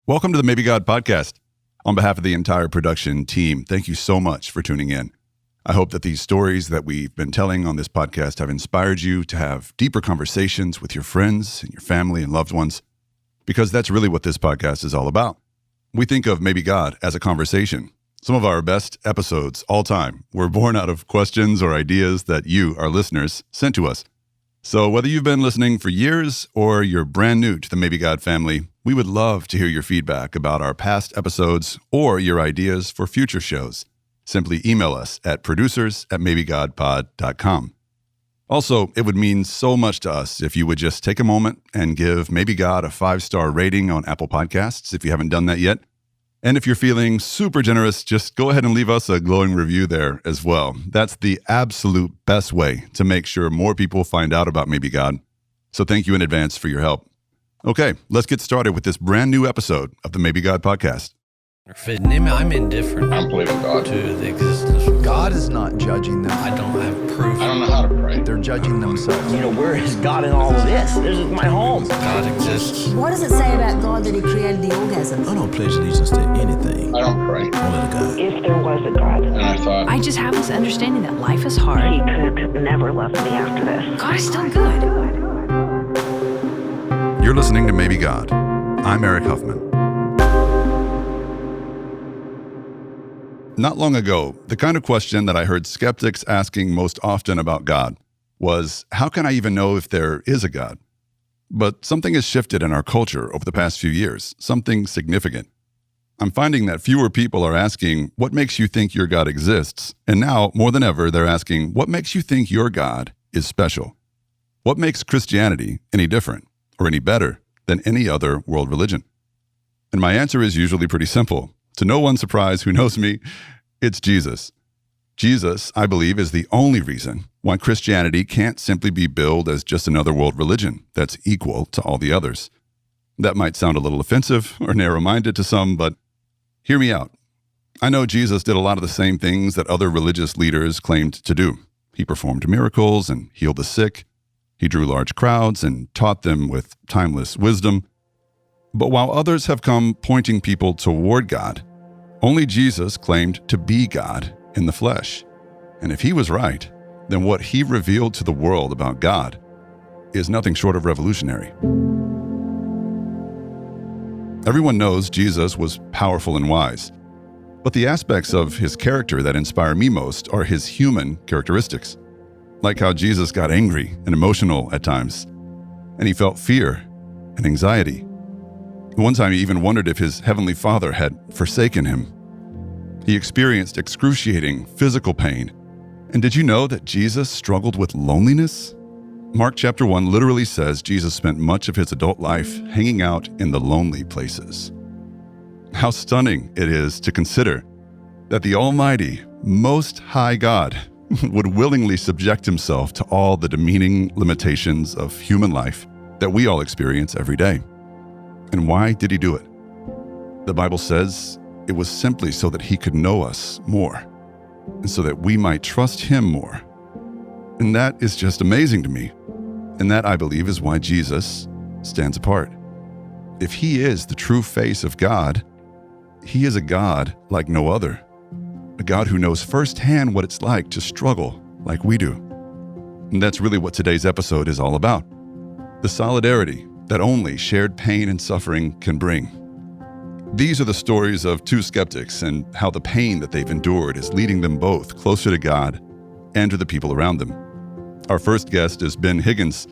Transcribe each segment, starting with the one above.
Welcome to the Maybe God podcast. On behalf of the entire production team, thank you so much for tuning in. I hope that these stories that we've been telling on this podcast have inspired you to have deeper conversations with your friends and your family and loved ones, because that's really what this podcast is all about. We think of Maybe God as a conversation. Some of our best episodes all time were born out of questions or ideas that you, our listeners, sent to us. So whether you've been listening for years or you're brand new to the Maybe God family, we would love to hear your feedback about our past episodes or your ideas for future shows. Simply email us at producers@maybegodpod.com. Also, it would mean so much to us if you would just take a moment and give Maybe God a 5-star rating on Apple Podcasts if you haven't done that yet. And if you're feeling super generous, just go ahead and leave us a glowing review there as well. That's the absolute best way to make sure more people find out about Maybe God. So thank you in advance for your help. Okay, let's get started with this brand new episode of the Maybe God podcast. Fitting him, I'm indifferent. I don't believe in God. To the existence of God is not judging them. I don't have proof. I don't know how to pray. They're judging themselves. Where is God in all of this? This is my home. God exists. What does it say about God that he created the orgasm? I don't pledge allegiance to anything. I don't pray. Only to God. If there was a God, And I thought, I just have this understanding that life is hard. he could never love me after this. God is still good. You're listening to Maybe God. I'm Eric Huffman. Not long ago, the kind of question that I heard skeptics asking most often about God was, how can I even know if there is a God? But something has shifted in our culture over the past few years, something significant. I'm finding that fewer people are asking, what makes you think your God exists? And now, more than ever, they're asking, what makes you think your God is special? What makes Christianity any different or any better than any other world religion? And my answer is usually pretty simple. To no one's surprise who knows me, it's Jesus. Jesus, I believe, is the only reason why Christianity can't simply be billed as just another world religion that's equal to all the others. That might sound a little offensive or narrow-minded to some, but hear me out. I know Jesus did a lot of the same things that other religious leaders claimed to do. He performed miracles and healed the sick. He drew large crowds and taught them with timeless wisdom. But while others have come pointing people toward God, only Jesus claimed to be God in the flesh. And if he was right, then what he revealed to the world about God is nothing short of revolutionary. Everyone knows Jesus was powerful and wise, but the aspects of his character that inspire me most are his human characteristics, like how Jesus got angry and emotional at times, and he felt fear and anxiety. One time he even wondered if his heavenly Father had forsaken him. He experienced excruciating physical pain. And did you know that Jesus struggled with loneliness? Mark chapter 1 literally says Jesus spent much of his adult life hanging out in the lonely places. How stunning it is to consider that the Almighty, Most High God would willingly subject himself to all the demeaning limitations of human life that we all experience every day. And why did he do it? The Bible says it was simply so that he could know us more and so that we might trust him more. And that is just amazing to me. And that, I believe, is why Jesus stands apart. If he is the true face of God, he is a God like no other. A God who knows firsthand what it's like to struggle like we do. And that's really what today's episode is all about. The solidarity that only shared pain and suffering can bring. These are the stories of two skeptics and how the pain that they've endured is leading them both closer to God and to the people around them. Our first guest is Ben Higgins.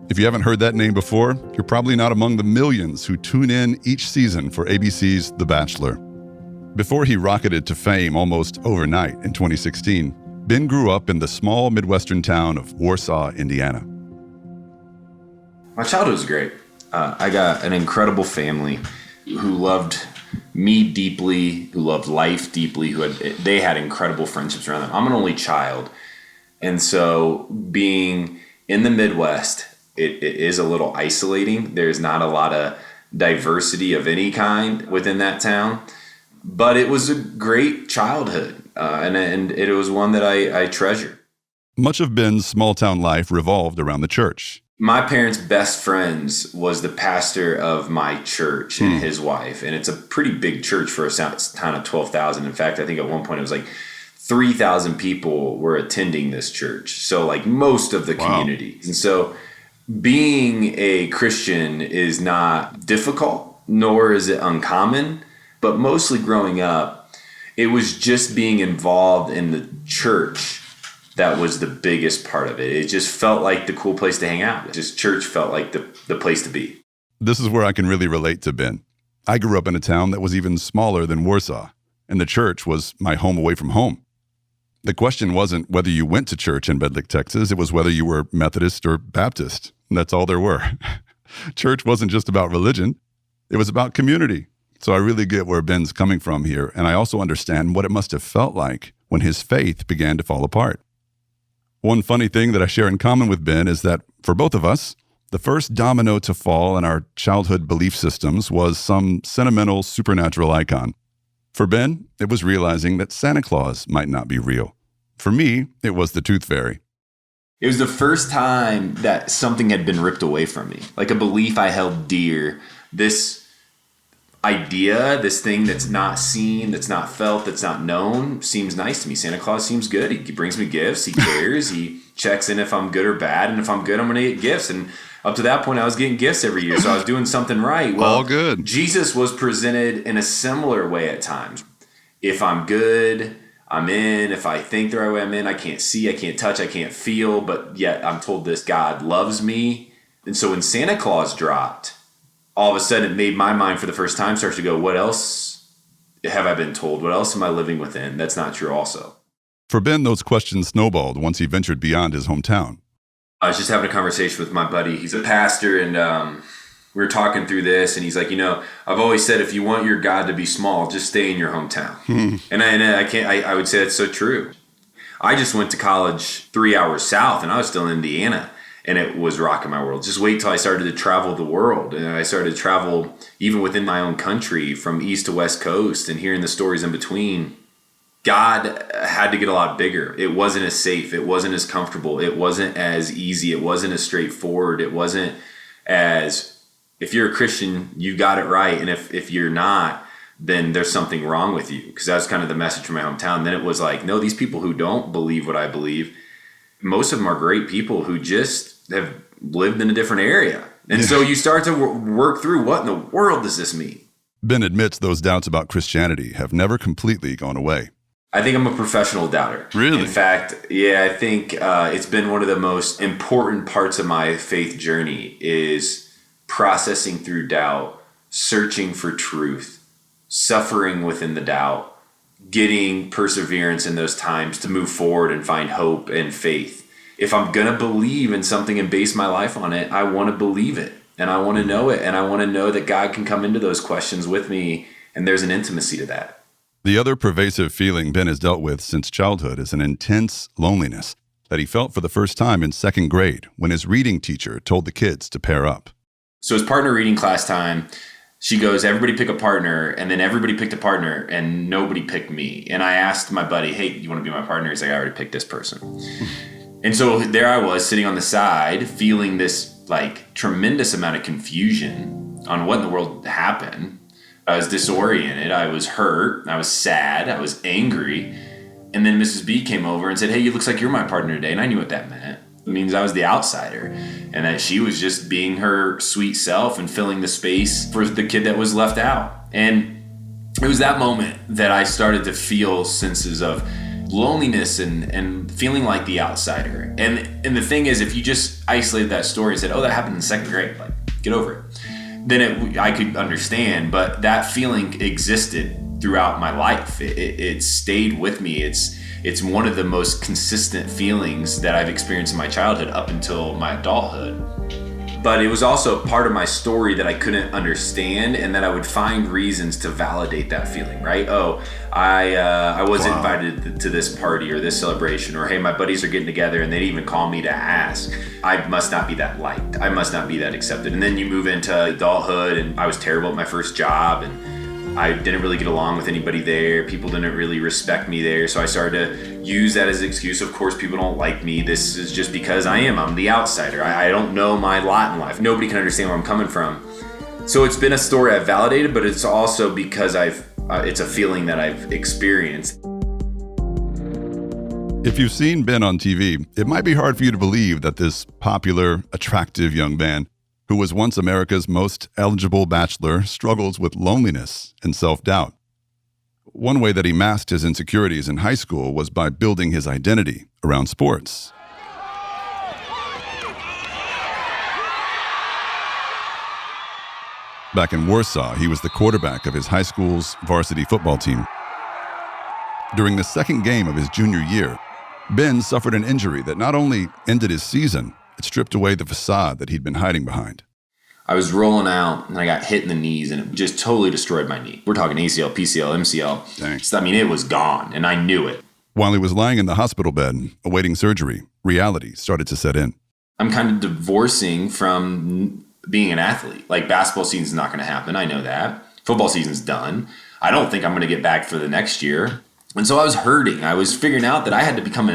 If you haven't heard that name before, you're probably not among the millions who tune in each season for ABC's The Bachelor. Before he rocketed to fame almost overnight in 2016, Ben grew up in the small Midwestern town of Warsaw, Indiana. My childhood was great. I got an incredible family who loved me deeply, who loved life deeply, they had incredible friendships around them. I'm an only child. And so being in the Midwest, it is a little isolating. There's not a lot of diversity of any kind within that town. But it was a great childhood, and it was one that I treasure. Much of Ben's small-town life revolved around the church. My parents' best friends was the pastor of my church and his wife. And it's a pretty big church for a town of 12,000. In fact, I think at one point it was like 3,000 people were attending this church. So like most of the community. And so being a Christian is not difficult, nor is it uncommon. But mostly growing up, it was just being involved in the church that was the biggest part of it. It just felt like the cool place to hang out. Just church felt like the place to be. This is where I can really relate to Ben. I grew up in a town that was even smaller than Warsaw, and the church was my home away from home. The question wasn't whether you went to church in Bedlick, Texas. It was whether you were Methodist or Baptist. And that's all there were. Church wasn't just about religion. It was about community. So I really get where Ben's coming from here, and I also understand what it must have felt like when his faith began to fall apart. One funny thing that I share in common with Ben is that for both of us, the first domino to fall in our childhood belief systems was some sentimental supernatural icon. For Ben, it was realizing that Santa Claus might not be real. For me, it was the Tooth Fairy. It was the first time that something had been ripped away from me, like a belief I held dear. This idea, this thing that's not seen, that's not felt, that's not known, seems nice to me. Santa Claus seems good. He brings me gifts. He cares. He checks in if I'm good or bad. And if I'm good, I'm going to get gifts. And up to that point, I was getting gifts every year. So I was doing something right. Well, all good. Jesus was presented in a similar way at times. If I'm good, I'm in. If I think the right way, I'm in. I can't see, I can't touch, I can't feel. But yet I'm told this God loves me. And so when Santa Claus dropped, all of a sudden it made my mind for the first time start to go, what else have I been told? What else am I living within? That's not true also. For Ben, those questions snowballed once he ventured beyond his hometown. I was just having a conversation with my buddy. He's a pastor, and we were talking through this, and he's like, I've always said if you want your God to be small, just stay in your hometown. And I would say that's so true. I just went to college 3 hours south, and I was still in Indiana. And it was rocking my world. Just wait till I started to travel the world. And I started to travel even within my own country from east to west coast and hearing the stories in between. God had to get a lot bigger. It wasn't as safe. It wasn't as comfortable. It wasn't as easy. It wasn't as straightforward. It wasn't as, if you're a Christian, you got it right. And if you're not, then there's something wrong with you. Because that's kind of the message from my hometown. Then it was like, no, these people who don't believe what I believe, most of them are great people who just have lived in a different area. And so you start to work through, what in the world does this mean? Ben admits those doubts about Christianity have never completely gone away. I think I'm a professional doubter. Really? In fact, I think it's been one of the most important parts of my faith journey is processing through doubt, searching for truth, suffering within the doubt, getting perseverance in those times to move forward and find hope and faith. If I'm going to believe in something and base my life on it, I want to believe it and I want to know it. And I want to know that God can come into those questions with me. And there's an intimacy to that. The other pervasive feeling Ben has dealt with since childhood is an intense loneliness that he felt for the first time in second grade when his reading teacher told the kids to pair up. So it's partner reading class time. She goes, everybody pick a partner, and then everybody picked a partner, and nobody picked me. And I asked my buddy, hey, you want to be my partner? He's like, I already picked this person. And so there I was sitting on the side, feeling this like tremendous amount of confusion on what in the world happened. I was disoriented. I was hurt. I was sad. I was angry. And then Mrs. B came over and said, hey, it looks like you're my partner today. And I knew what that meant. It means I was the outsider and that she was just being her sweet self and filling the space for the kid that was left out. And it was that moment that I started to feel senses of loneliness and feeling like the outsider. And the thing is, if you just isolated that story and said, oh, that happened in second grade, like, get over it, then I could understand. But that feeling existed throughout my life. It stayed with me. It's one of the most consistent feelings that I've experienced in my childhood up until my adulthood. But it was also a part of my story that I couldn't understand, and that I would find reasons to validate that feeling, right? Oh, I wasn't invited to this party or this celebration, or hey, my buddies are getting together and they didn't even call me to ask. I must not be that liked. I must not be that accepted. And then you move into adulthood, and I was terrible at my first job, and I didn't really get along with anybody there. People didn't really respect me there. So I started to use that as an excuse. Of course, people don't like me. This is just because I'm the outsider. I don't know my lot in life. Nobody can understand where I'm coming from. So it's been a story I've validated, but it's also because it's a feeling that I've experienced. If you've seen Ben on TV, it might be hard for you to believe that this popular, attractive young man, who was once America's most eligible bachelor, struggles with loneliness and self-doubt. One way that he masked his insecurities in high school was by building his identity around sports. Back in Warsaw, he was the quarterback of his high school's varsity football team. During the second game of his junior year, Ben suffered an injury that not only ended his season, it stripped away the facade that he'd been hiding behind. I was rolling out and I got hit in the knees and it just totally destroyed my knee. We're talking ACL, PCL, MCL. Dang. So, I mean, it was gone and I knew it. While he was lying in the hospital bed, awaiting surgery, reality started to set in. I'm kind of divorcing from being an athlete. Like, basketball season's not going to happen. I know that. Football season's done. I don't think I'm going to get back for the next year. And so I was hurting. I was figuring out that I had to become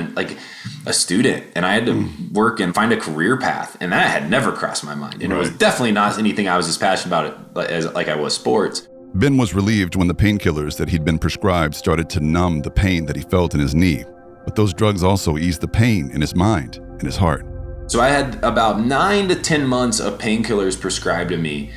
a student and I had to work and find a career path. And that had never crossed my mind. And It was definitely not anything I was as passionate about as I was sports. Ben was relieved when the painkillers that he'd been prescribed started to numb the pain that he felt in his knee. But those drugs also eased the pain in his mind and his heart. So I had about 9 to 10 months of painkillers prescribed to me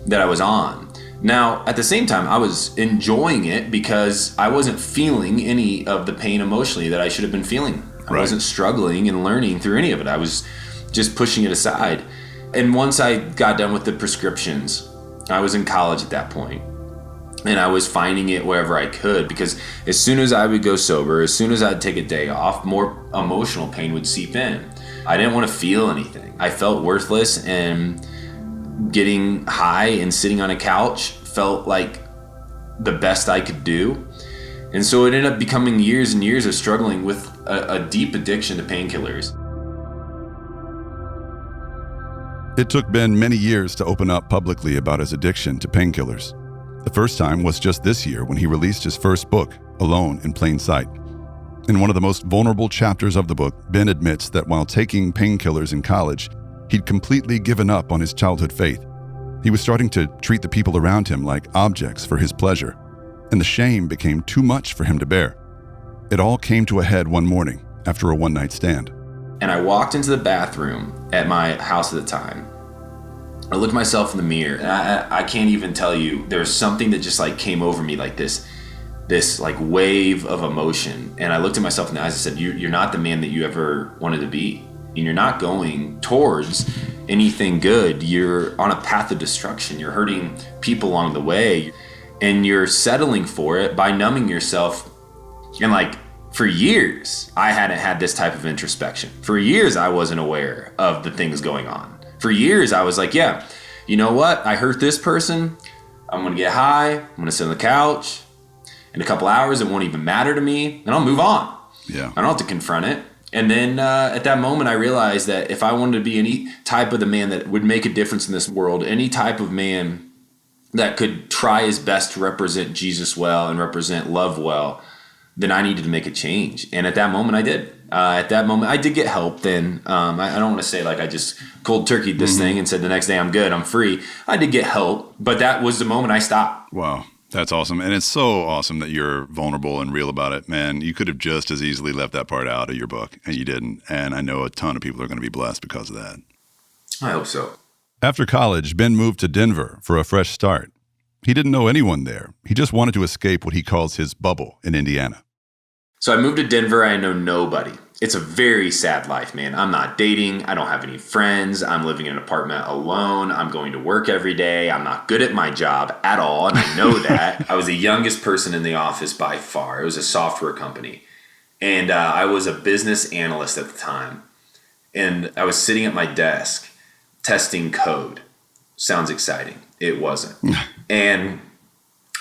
that I was on. Now, at the same time, I was enjoying it because I wasn't feeling any of the pain emotionally that I should have been feeling. I wasn't struggling and learning through any of it. I was just pushing it aside. And once I got done with the prescriptions, I was in college at that point. And I was finding it wherever I could because as soon as I would go sober, as soon as I'd take a day off, more emotional pain would seep in. I didn't want to feel anything. I felt worthless, and getting high and sitting on a couch felt like the best I could do. And so it ended up becoming years and years of struggling with a deep addiction to painkillers. It took Ben many years to open up publicly about his addiction to painkillers. The first time was just this year when he released his first book, Alone in Plain Sight. In one of the most vulnerable chapters of the book, Ben admits that while taking painkillers in college, he'd completely given up on his childhood faith. He was starting to treat the people around him like objects for his pleasure, and the shame became too much for him to bear. It all came to a head one morning after a one-night stand. And I walked into the bathroom at my house at the time. I looked myself in the mirror, and I can't even tell you, there was something that just came over me like this wave of emotion. And I looked at myself in the eyes and said, you're not the man that you ever wanted to be. And you're not going towards anything good. You're on a path of destruction. You're hurting people along the way. And you're settling for it by numbing yourself. And for years, I hadn't had this type of introspection. For years, I wasn't aware of the things going on. For years, I was like, yeah, you know what? I hurt this person. I'm going to get high. I'm going to sit on the couch. In a couple hours, it won't even matter to me. And I'll move on. Yeah. I don't have to confront it. And then at that moment, I realized that if I wanted to be any type of the man that would make a difference in this world, any type of man that could try his best to represent Jesus well and represent love well, then I needed to make a change. And at that moment, I did. At that moment, I did get help then. I don't want to say I just cold turkeyed this thing and said the next day I'm good, I'm free. I did get help, but that was the moment I stopped. Wow. That's awesome. And it's so awesome that you're vulnerable and real about it. Man, you could have just as easily left that part out of your book, and you didn't. And I know a ton of people are going to be blessed because of that. I hope so. After college, Ben moved to Denver for a fresh start. He didn't know anyone there. He just wanted to escape what he calls his bubble in Indiana. So I moved to Denver. I know nobody. It's a very sad life, man. I'm not dating. I don't have any friends. I'm living in an apartment alone. I'm going to work every day. I'm not good at my job at all, and I know that. I was the youngest person in the office by far. It was a software company. And I was a business analyst at the time. And I was sitting at my desk testing code. Sounds exciting. It wasn't. And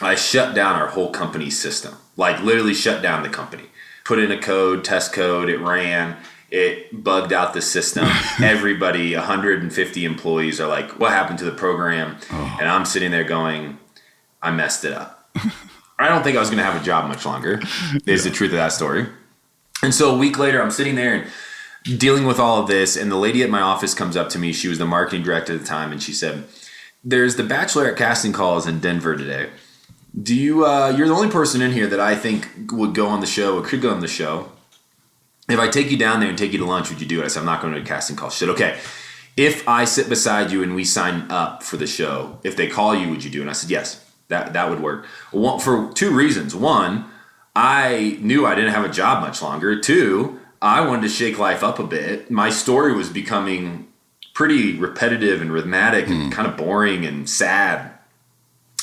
I shut down our whole company system. Literally shut down the company. Put in a code, test code, it ran, it bugged out the system. Everybody, 150 employees are like, what happened to the program? Oh. And I'm sitting there going, I messed it up. I don't think I was going to have a job much longer, is the truth of that story. And so a week later, I'm sitting there and dealing with all of this, and the lady at my office comes up to me. She was the marketing director at the time, and she said, there's the Bachelorette casting calls in Denver today. Do you, you're the only person in here that I think would go on the show or could go on the show. If I take you down there and take you to lunch, would you do it? I said, I'm not going to a casting call. She said, okay. If I sit beside you and we sign up for the show, if they call you, would you do it? And I said, yes, that would work. Well, for two reasons. One, I knew I didn't have a job much longer. Two, I wanted to shake life up a bit. My story was becoming pretty repetitive and rhythmic and kind of boring and sad.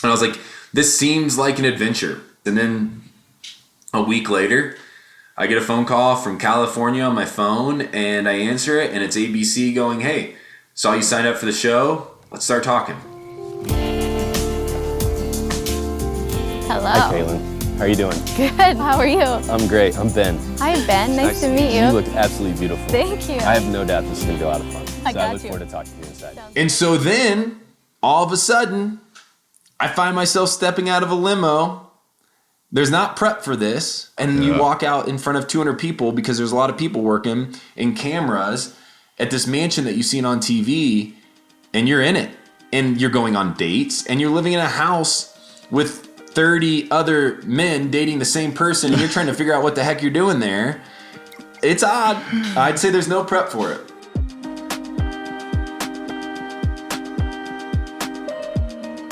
And I was like, this seems like an adventure. And then a week later, I get a phone call from California on my phone, and I answer it, and it's ABC going, hey, saw you signed up for the show. Let's start talking. Hello. Hi, Kaylin. How are you doing? Good. How are you? I'm great. I'm Ben. Hi, Ben. Nice to meet you. You look absolutely beautiful. Thank you. I have no doubt this is going to be a lot of fun. I look forward to talking to you inside. And so then, all of a sudden, I find myself stepping out of a limo. There's not prep for this. And you walk out in front of 200 people because there's a lot of people working and cameras at this mansion that you've seen on TV, and you're in it. And you're going on dates, and you're living in a house with 30 other men dating the same person, and you're trying to figure out what the heck you're doing there. It's odd. I'd say there's no prep for it.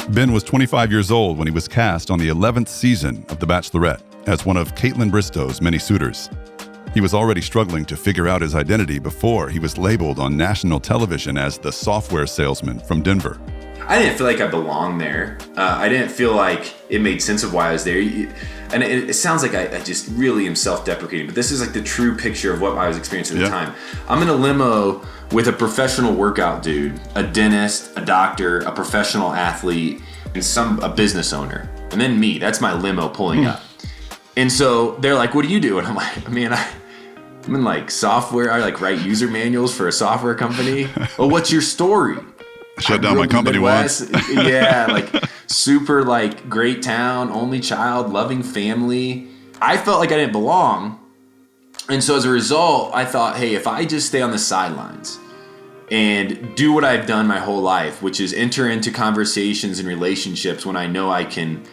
Ben was 25 years old when he was cast on the 11th season of The Bachelorette as one of Caitlin Bristow's many suitors. He was already struggling to figure out his identity before he was labeled on national television as the software salesman from Denver. I didn't feel like I belonged there. I didn't feel like it made sense of why I was there. And it sounds like I just really am self-deprecating, but this is like the true picture of what I was experiencing at the time. I'm in a limo with a professional workout dude, a dentist, a doctor, a professional athlete, and a business owner. And then me, that's my limo pulling up. And so they're like, what do you do? And I'm like, man, I'm in like software. I like write user manuals for a software company. Well, what's your story? Shut down my company once. Yeah, like super like great town, only child, loving family. I felt like I didn't belong. And so as a result, I thought, hey, if I just stay on the sidelines and do what I've done my whole life, which is enter into conversations and relationships when I know I can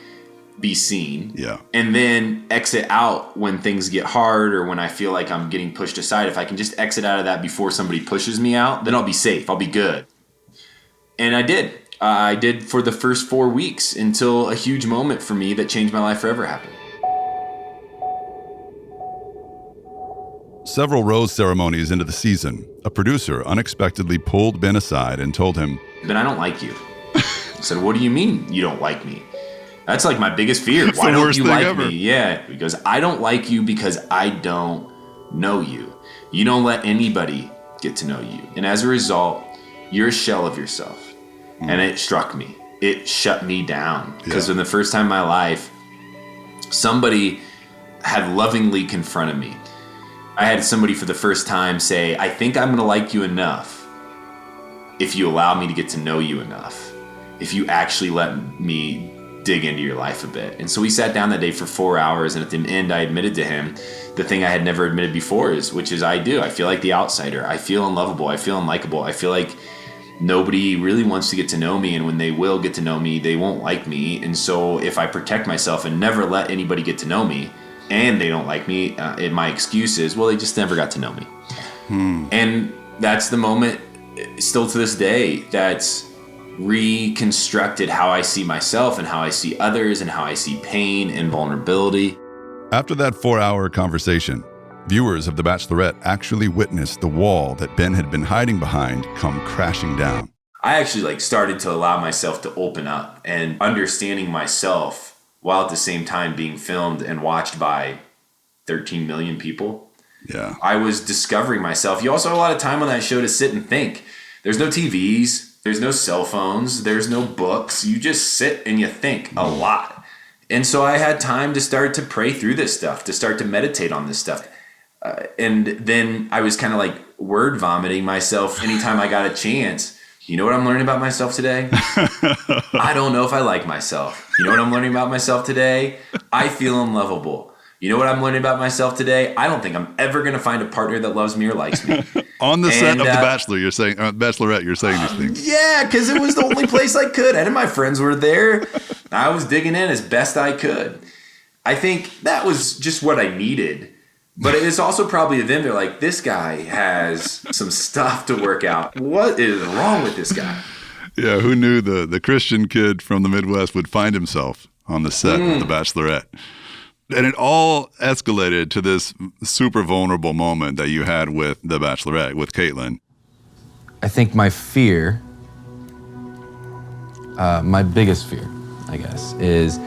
be seen, and then exit out when things get hard or when I feel like I'm getting pushed aside. If I can just exit out of that before somebody pushes me out, then I'll be safe. I'll be good. And I did. I did for the first 4 weeks until a huge moment for me that changed my life forever happened. Several rose ceremonies into the season, a producer unexpectedly pulled Ben aside and told him, Ben, I don't like you. I said, what do you mean you don't like me? That's like my biggest fear. Why don't you like me? Yeah. He goes, I don't like you because I don't know you. You don't let anybody get to know you. And as a result, you're a shell of yourself. And it struck me. It shut me down. Because in the first time in my life, somebody had lovingly confronted me. I had somebody for the first time say, I think I'm going to like you enough if you allow me to get to know you enough. If you actually let me dig into your life a bit. And so we sat down that day for 4 hours, and at the end I admitted to him the thing I had never admitted before, which is I do. I feel like the outsider. I feel unlovable. I feel unlikable. I feel like nobody really wants to get to know me, and when they will get to know me, they won't like me. And so if I protect myself and never let anybody get to know me, and they don't like me, and my excuse is, well, they just never got to know me. And that's the moment, still to this day, that's reconstructed how I see myself and how I see others and how I see pain and vulnerability. After that 4-hour conversation, viewers of The Bachelorette actually witnessed the wall that Ben had been hiding behind come crashing down. I actually started to allow myself to open up and understanding myself while at the same time being filmed and watched by 13 million people. Yeah. I was discovering myself. You also have a lot of time on that show to sit and think. There's no TVs, there's no cell phones, there's no books. You just sit and you think a lot. And so I had time to start to pray through this stuff, to start to meditate on this stuff. And then I was kind of like word vomiting myself anytime I got a chance You know what I'm learning about myself today? I don't know if I like myself. You know what I'm learning about myself today? I feel unlovable. You know what I'm learning about myself today? I don't think I'm ever going to find a partner that loves me or likes me. On the set of The Bachelor, you're saying, Bachelorette, you're saying these things. Yeah, because it was the only place I could. And my friends were there. I was digging in as best I could. I think that was just what I needed. But it's also probably them. They're like, this guy has some stuff to work out. What is wrong with this guy? Yeah, who knew the Christian kid from the Midwest would find himself on the set of The Bachelorette? And it all escalated to this super vulnerable moment that you had with The Bachelorette, with Caitlin. I think my fear, my biggest fear, I guess, is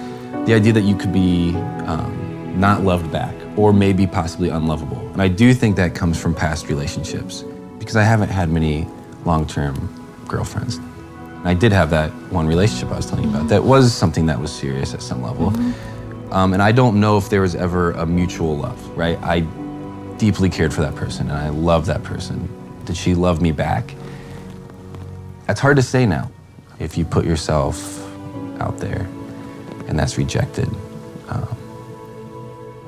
the idea that you could be not loved back or maybe possibly unlovable. And I do think that comes from past relationships because I haven't had many long-term girlfriends. And I did have that one relationship I was telling you about that was something that was serious at some level. And I don't know if there was ever a mutual love, right? I deeply cared for that person and I loved that person. Did she love me back? That's hard to say now. If you put yourself out there and that's rejected,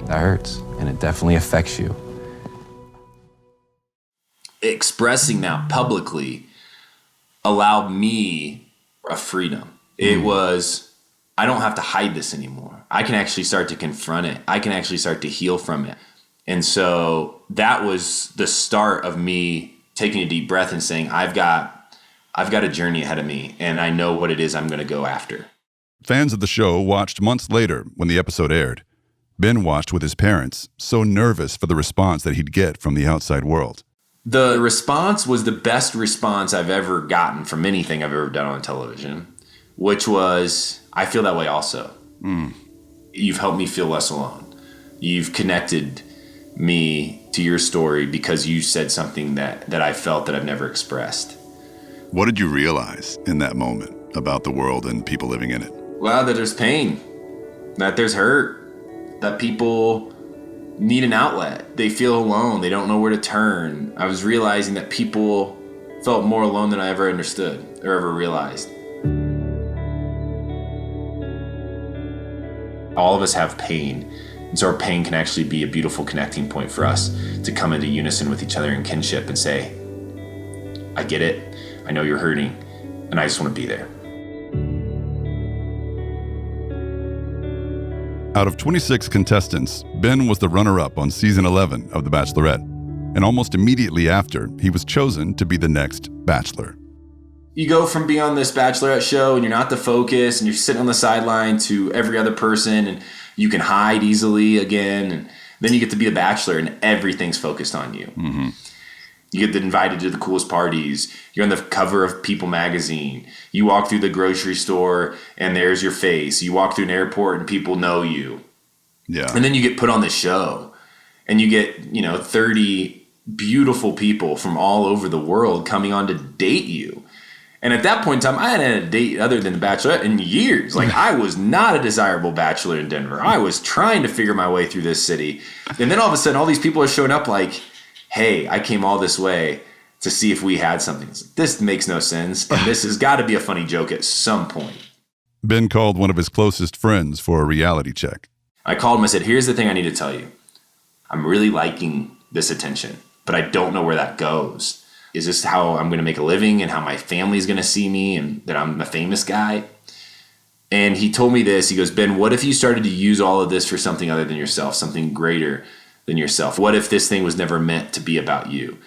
that hurts and it definitely affects you. Expressing that publicly allowed me a freedom. It was, I don't have to hide this anymore. I can actually start to confront it. I can actually start to heal from it. And so that was the start of me taking a deep breath and saying, I've got a journey ahead of me and I know what it is I'm going to go after. Fans of the show watched months later when the episode aired. Ben watched with his parents, so nervous for the response that he'd get from the outside world. The response was the best response I've ever gotten from anything I've ever done on television, which was, I feel that way also. You've helped me feel less alone. You've connected me to your story because you said something that I felt that I've never expressed. What did you realize in that moment about the world and people living in it? Well, that there's pain, that there's hurt, that people need an outlet. They feel alone. They don't know where to turn. I was realizing that people felt more alone than I ever understood or ever realized. All of us have pain. And so our pain can actually be a beautiful connecting point for us to come into unison with each other in kinship and say, I get it. I know you're hurting. And I just want to be there. Out of 26 contestants, Ben was the runner-up on season 11 of The Bachelorette. And almost immediately after, he was chosen to be the next Bachelor. You go from being on this Bachelorette show and you're not the focus and you're sitting on the sideline to every other person and you can hide easily again. And then you get to be a Bachelor and everything's focused on you. You get invited to the coolest parties. You're on the cover of People magazine. You walk through the grocery store and there's your face. You walk through an airport and people know you. Yeah. And then you get put on the show and you get, 30 beautiful people from all over the world coming on to date you. And at that point in time, I hadn't had a date other than the Bachelorette in years. Like, I was not a desirable bachelor in Denver. I was trying to figure my way through this city. And then all of a sudden, all these people are showing up like, hey, I came all this way to see if we had something. This makes no sense. And this has got to be a funny joke at some point. Ben called one of his closest friends for a reality check. I called him. I said, here's the thing I need to tell you. I'm really liking this attention, but I don't know where that goes. Is this how I'm going to make a living and how my family's going to see me and that I'm a famous guy? And he told me this. He goes, Ben, what if you started to use all of this for something other than yourself, something greater than yourself? What if this thing was never meant to be about you?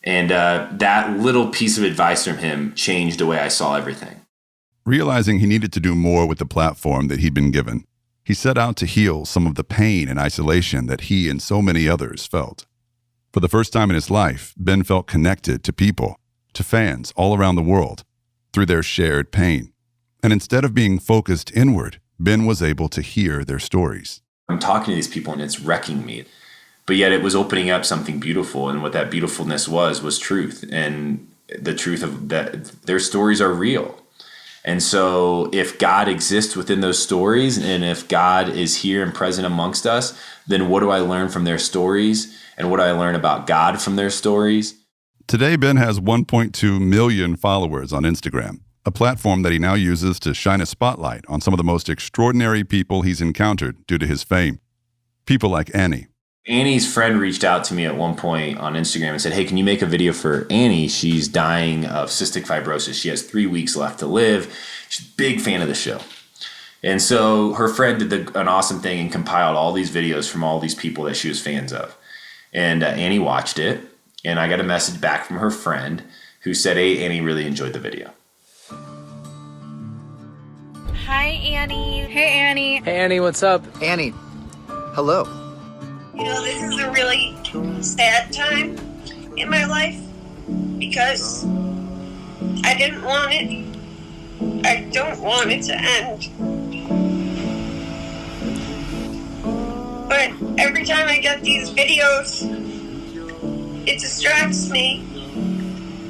And that little piece of advice from him changed the way I saw everything. Realizing he needed to do more with the platform that he'd been given, he set out to heal some of the pain and isolation that he and so many others felt. For the first time in his life, Ben felt connected to people, to fans all around the world, through their shared pain. And instead of being focused inward, Ben was able to hear their stories. I'm talking to these people and it's wrecking me. But yet it was opening up something beautiful. And what that beautifulness was truth. And the truth of that, their stories are real. And so if God exists within those stories and if God is here and present amongst us, then what do I learn from their stories? And what do I learn about God from their stories? Today, Ben has 1.2 million followers on Instagram, a platform that he now uses to shine a spotlight on some of the most extraordinary people he's encountered due to his fame. People like Annie. Annie's friend reached out to me at one point on Instagram and said, hey, can you make a video for Annie? She's dying of cystic fibrosis. She has 3 weeks left to live. She's a big fan of the show. And so her friend did an awesome thing and compiled all these videos from all these people that she was fans of. And Annie watched it, and I got a message back from her friend who said, hey, Annie really enjoyed the video. Hi, Annie. Hey, Annie. Hey, Annie, what's up? Annie, hello. You know, this is a really sad time in my life because I didn't want it. I don't want it to end. But every time I get these videos, it distracts me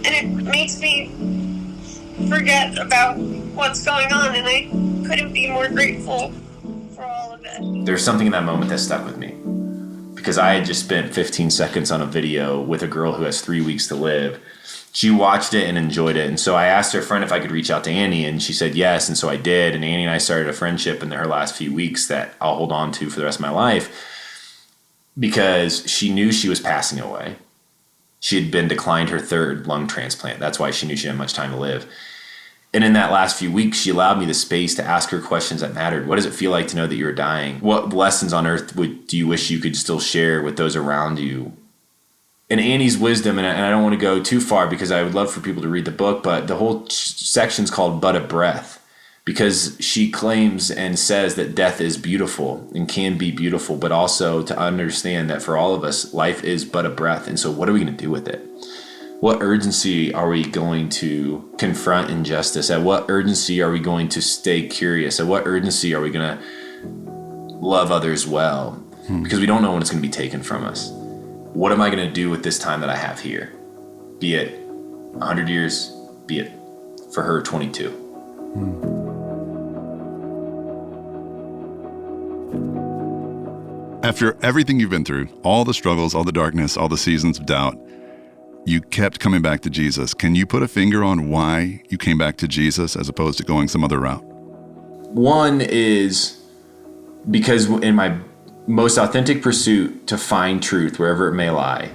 and it makes me forget about what's going on, and I couldn't be more grateful for all of it. There's something in that moment that stuck with me because I had just spent 15 seconds on a video with a girl who has 3 weeks to live. She watched it and enjoyed it. And so I asked her friend if I could reach out to Annie, and she said yes. And so I did. And Annie and I started a friendship in her last few weeks that I'll hold on to for the rest of my life because she knew she was passing away. She had been declined her 3rd lung transplant. That's why she knew she didn't have much time to live. And in that last few weeks, she allowed me the space to ask her questions that mattered. What does it feel like to know that you're dying? What lessons on earth do you wish you could still share with those around you? And Annie's wisdom, and I don't want to go too far because I would love for people to read the book, but the whole section's called But a Breath because she claims and says that death is beautiful and can be beautiful, but also to understand that for all of us, life is but a breath. And so what are we going to do with it? What urgency are we going to confront injustice? At what urgency are we going to stay curious? At what urgency are we going to love others well? Because we don't know when it's going to be taken from us. What am I going to do with this time that I have here? Be it 100 years, be it for her 22. After everything you've been through, all the struggles, all the darkness, all the seasons of doubt, you kept coming back to Jesus. Can you put a finger on why you came back to Jesus as opposed to going some other route? One is because in my most authentic pursuit to find truth wherever it may lie,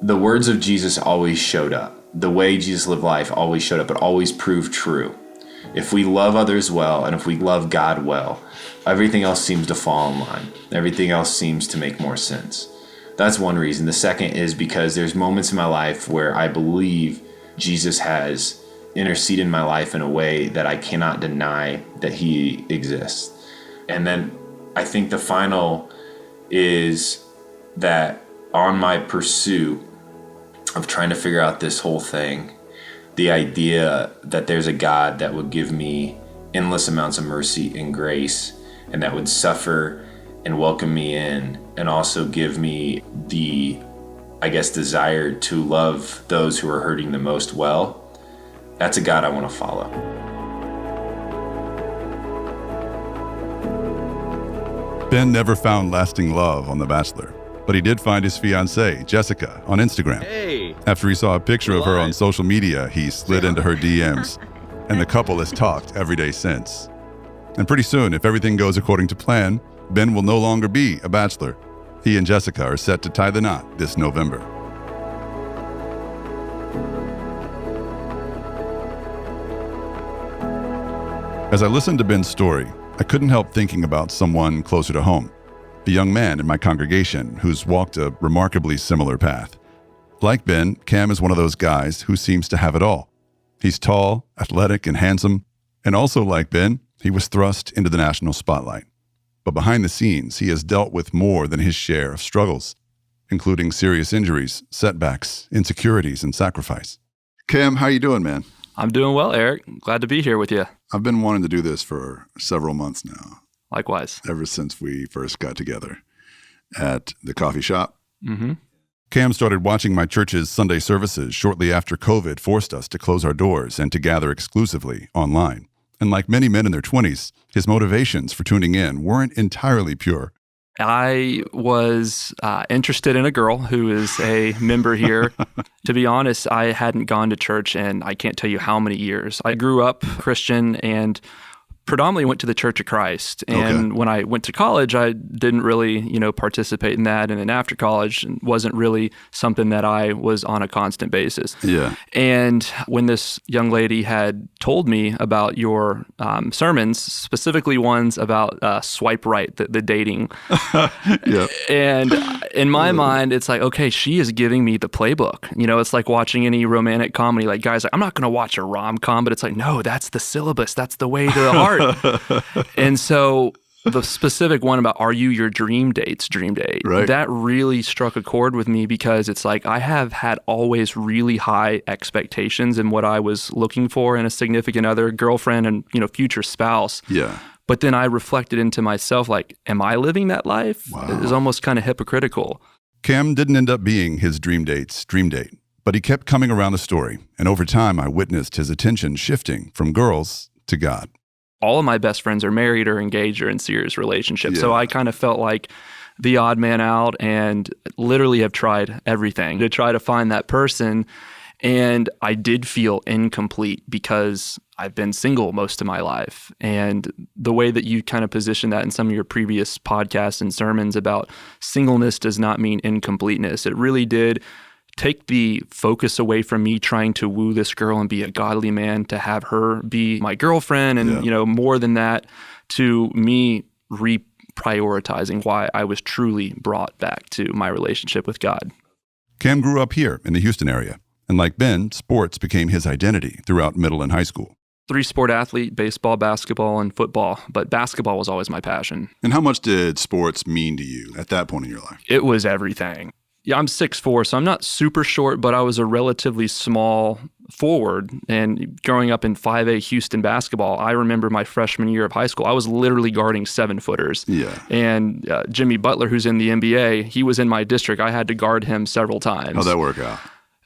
the words of Jesus always showed up. The way Jesus lived life always showed up. It always proved true. If we love others well and if we love God well, everything else seems to fall in line. Everything else seems to make more sense. That's one reason. The second is because there's moments in my life where I believe Jesus has interceded in my life in a way that I cannot deny that he exists. And then I think the final is that on my pursuit of trying to figure out this whole thing, the idea that there's a God that would give me endless amounts of mercy and grace and that would suffer and welcome me in and also give me the, desire to love those who are hurting the most well, that's a God I want to follow. Ben never found lasting love on The Bachelor, but he did find his fiancée, Jessica, on Instagram. Hey. After he saw a picture of her on social media, he slid into her DMs, and the couple has talked every day since. And pretty soon, if everything goes according to plan, Ben will no longer be a bachelor. He and Jessica are set to tie the knot this November. As I listened to Ben's story, I couldn't help thinking about someone closer to home, a young man in my congregation who's walked a remarkably similar path. Like Ben, Cam is one of those guys who seems to have it all. He's tall, athletic, and handsome, and also like Ben, he was thrust into the national spotlight. But behind the scenes, he has dealt with more than his share of struggles, including serious injuries, setbacks, insecurities, and sacrifice. Cam, how you doing, man? I'm doing well, Eric. Glad to be here with you. I've been wanting to do this for several months now. Likewise. Ever since we first got together at the coffee shop. Mm-hmm. Cam started watching my church's Sunday services shortly after COVID forced us to close our doors and to gather exclusively online. And like many men in their 20s, his motivations for tuning in weren't entirely pure. I was interested in a girl who is a member here. To be honest, I hadn't gone to church in I can't tell you how many years. I grew up Christian and predominantly went to the Church of Christ. And when I went to college, I didn't really, participate in that. And then after college, it wasn't really something that I was on a constant basis. Yeah. And when this young lady had told me about your sermons, specifically ones about swipe right, the dating. Yeah. And in my mind, it's like, okay, she is giving me the playbook. It's like watching any romantic comedy. Like guys, I'm not going to watch a rom-com, but it's like, no, that's the syllabus. That's the way to the heart. And so the specific one about are you your dream date's dream date, right, that really struck a chord with me because it's like I have had always really high expectations in what I was looking for in a significant other, girlfriend, and future spouse. Yeah. But then I reflected into myself, like, am I living that life? Wow. It is almost kind of hypocritical. Cam didn't end up being his dream date's dream date, but he kept coming around the story. And over time, I witnessed his attention shifting from girls to God. All of my best friends are married or engaged or in serious relationships. Yeah. So I kind of felt like the odd man out and literally have tried everything to try to find that person. And I did feel incomplete because I've been single most of my life. And the way that you kind of position that in some of your previous podcasts and sermons about singleness does not mean incompleteness. It really did take the focus away from me trying to woo this girl and be a godly man to have her be my girlfriend and, more than that, to me reprioritizing why I was truly brought back to my relationship with God. Cam grew up here in the Houston area. And like Ben, sports became his identity throughout middle and high school. 3-sport athlete, baseball, basketball, and football. But basketball was always my passion. And how much did sports mean to you at that point in your life? It was everything. Yeah, I'm 6'4", so I'm not super short, but I was a relatively small forward. And growing up in 5A Houston basketball, I remember my freshman year of high school, I was literally guarding 7-footers. Yeah. And Jimmy Butler, who's in the NBA, he was in my district. I had to guard him several times. How'd that work out?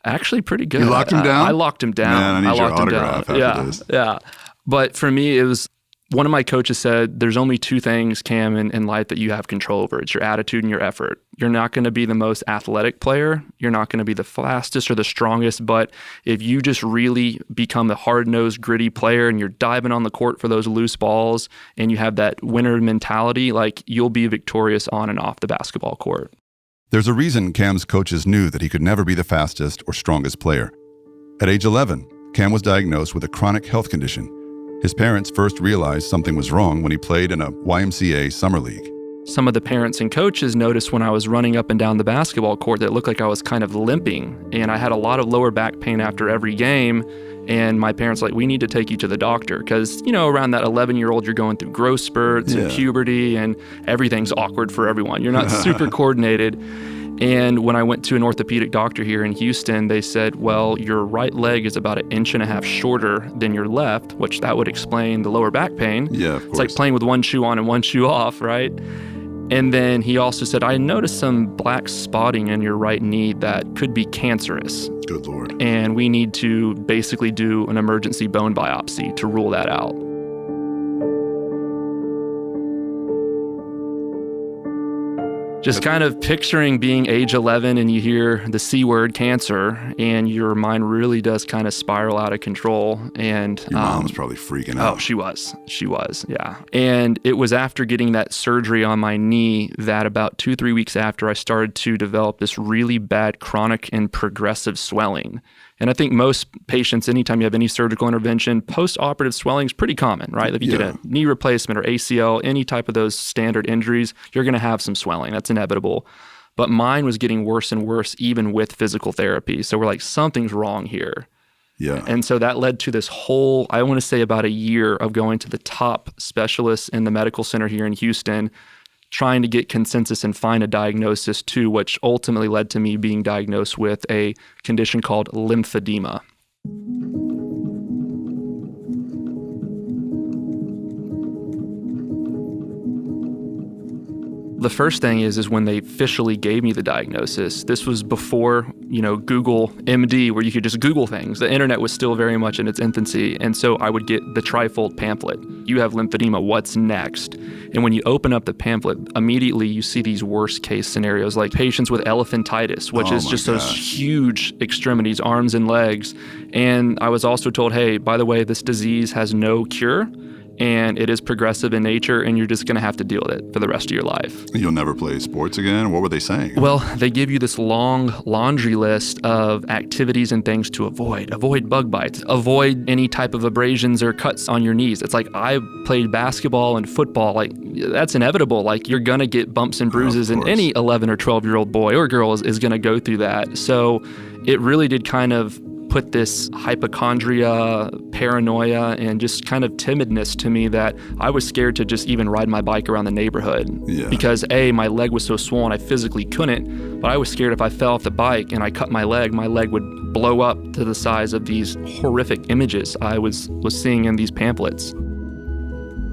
Actually pretty good. You locked him down? I locked him down. Man, I need your autograph after this. Yeah. But for me, it was, one of my coaches said, there's only two things, Cam, in life that you have control over. It's your attitude and your effort. You're not going to be the most athletic player. You're not going to be the fastest or the strongest. But if you just really become a hard-nosed, gritty player and you're diving on the court for those loose balls and you have that winner mentality, like you'll be victorious on and off the basketball court. There's a reason Cam's coaches knew that he could never be the fastest or strongest player. At age 11, Cam was diagnosed with a chronic health condition. His parents first realized something was wrong when he played in a YMCA summer league. Some of the parents and coaches noticed when I was running up and down the basketball court that it looked like I was kind of limping, and I had a lot of lower back pain after every game. And my parents were like, we need to take you to the doctor because, around that 11-year-old, you're going through growth spurts and puberty and everything's awkward for everyone. You're not super coordinated. And when I went to an orthopedic doctor here in Houston, they said, well, your right leg is about 1.5 inches shorter than your left, which that would explain the lower back pain. Yeah, of course. It's like playing with one shoe on and one shoe off, right? And then he also said, I noticed some black spotting in your right knee that could be cancerous. Good Lord. And we need to basically do an emergency bone biopsy to rule that out. Just kind of picturing being age 11 and you hear the C word, cancer, and your mind really does kind of spiral out of control. And your mom was probably freaking out. Oh, she was, yeah. And it was after getting that surgery on my knee that about 2-3 weeks after I started to develop this really bad chronic and progressive swelling. And I think most patients, anytime you have any surgical intervention, post-operative swelling is pretty common, right? If you get a knee replacement or ACL, any type of those standard injuries, you're going to have some swelling. That's inevitable. But mine was getting worse and worse, even with physical therapy. So we're like, something's wrong here. Yeah. And so that led to this whole, I want to say about a year of going to the top specialists in the medical center here in Houston, trying to get consensus and find a diagnosis too, which ultimately led to me being diagnosed with a condition called lymphedema. The first thing is when they officially gave me the diagnosis. This was before, Google MD, where you could just Google things. The internet was still very much in its infancy. And so I would get the trifold pamphlet. You have lymphedema, what's next? And when you open up the pamphlet, immediately you see these worst case scenarios, like patients with elephantitis, which is just those huge extremities, arms and legs. And I was also told, hey, by the way, this disease has no cure. And it is progressive in nature, and you're just going to have to deal with it for the rest of your life. You'll never play sports again? What were they saying? Well, they give you this long laundry list of activities and things to avoid. Avoid bug bites. Avoid any type of abrasions or cuts on your knees. It's like I played basketball and football. Like, that's inevitable. Like, you're going to get bumps and bruises, and any 11 or 12-year-old boy or girl is going to go through that. So it really did kind of put this hypochondria, paranoia, and just kind of timidness to me that I was scared to just even ride my bike around the neighborhood. Because A, my leg was so swollen I physically couldn't, but I was scared if I fell off the bike and I cut my leg would blow up to the size of these horrific images I was seeing in these pamphlets.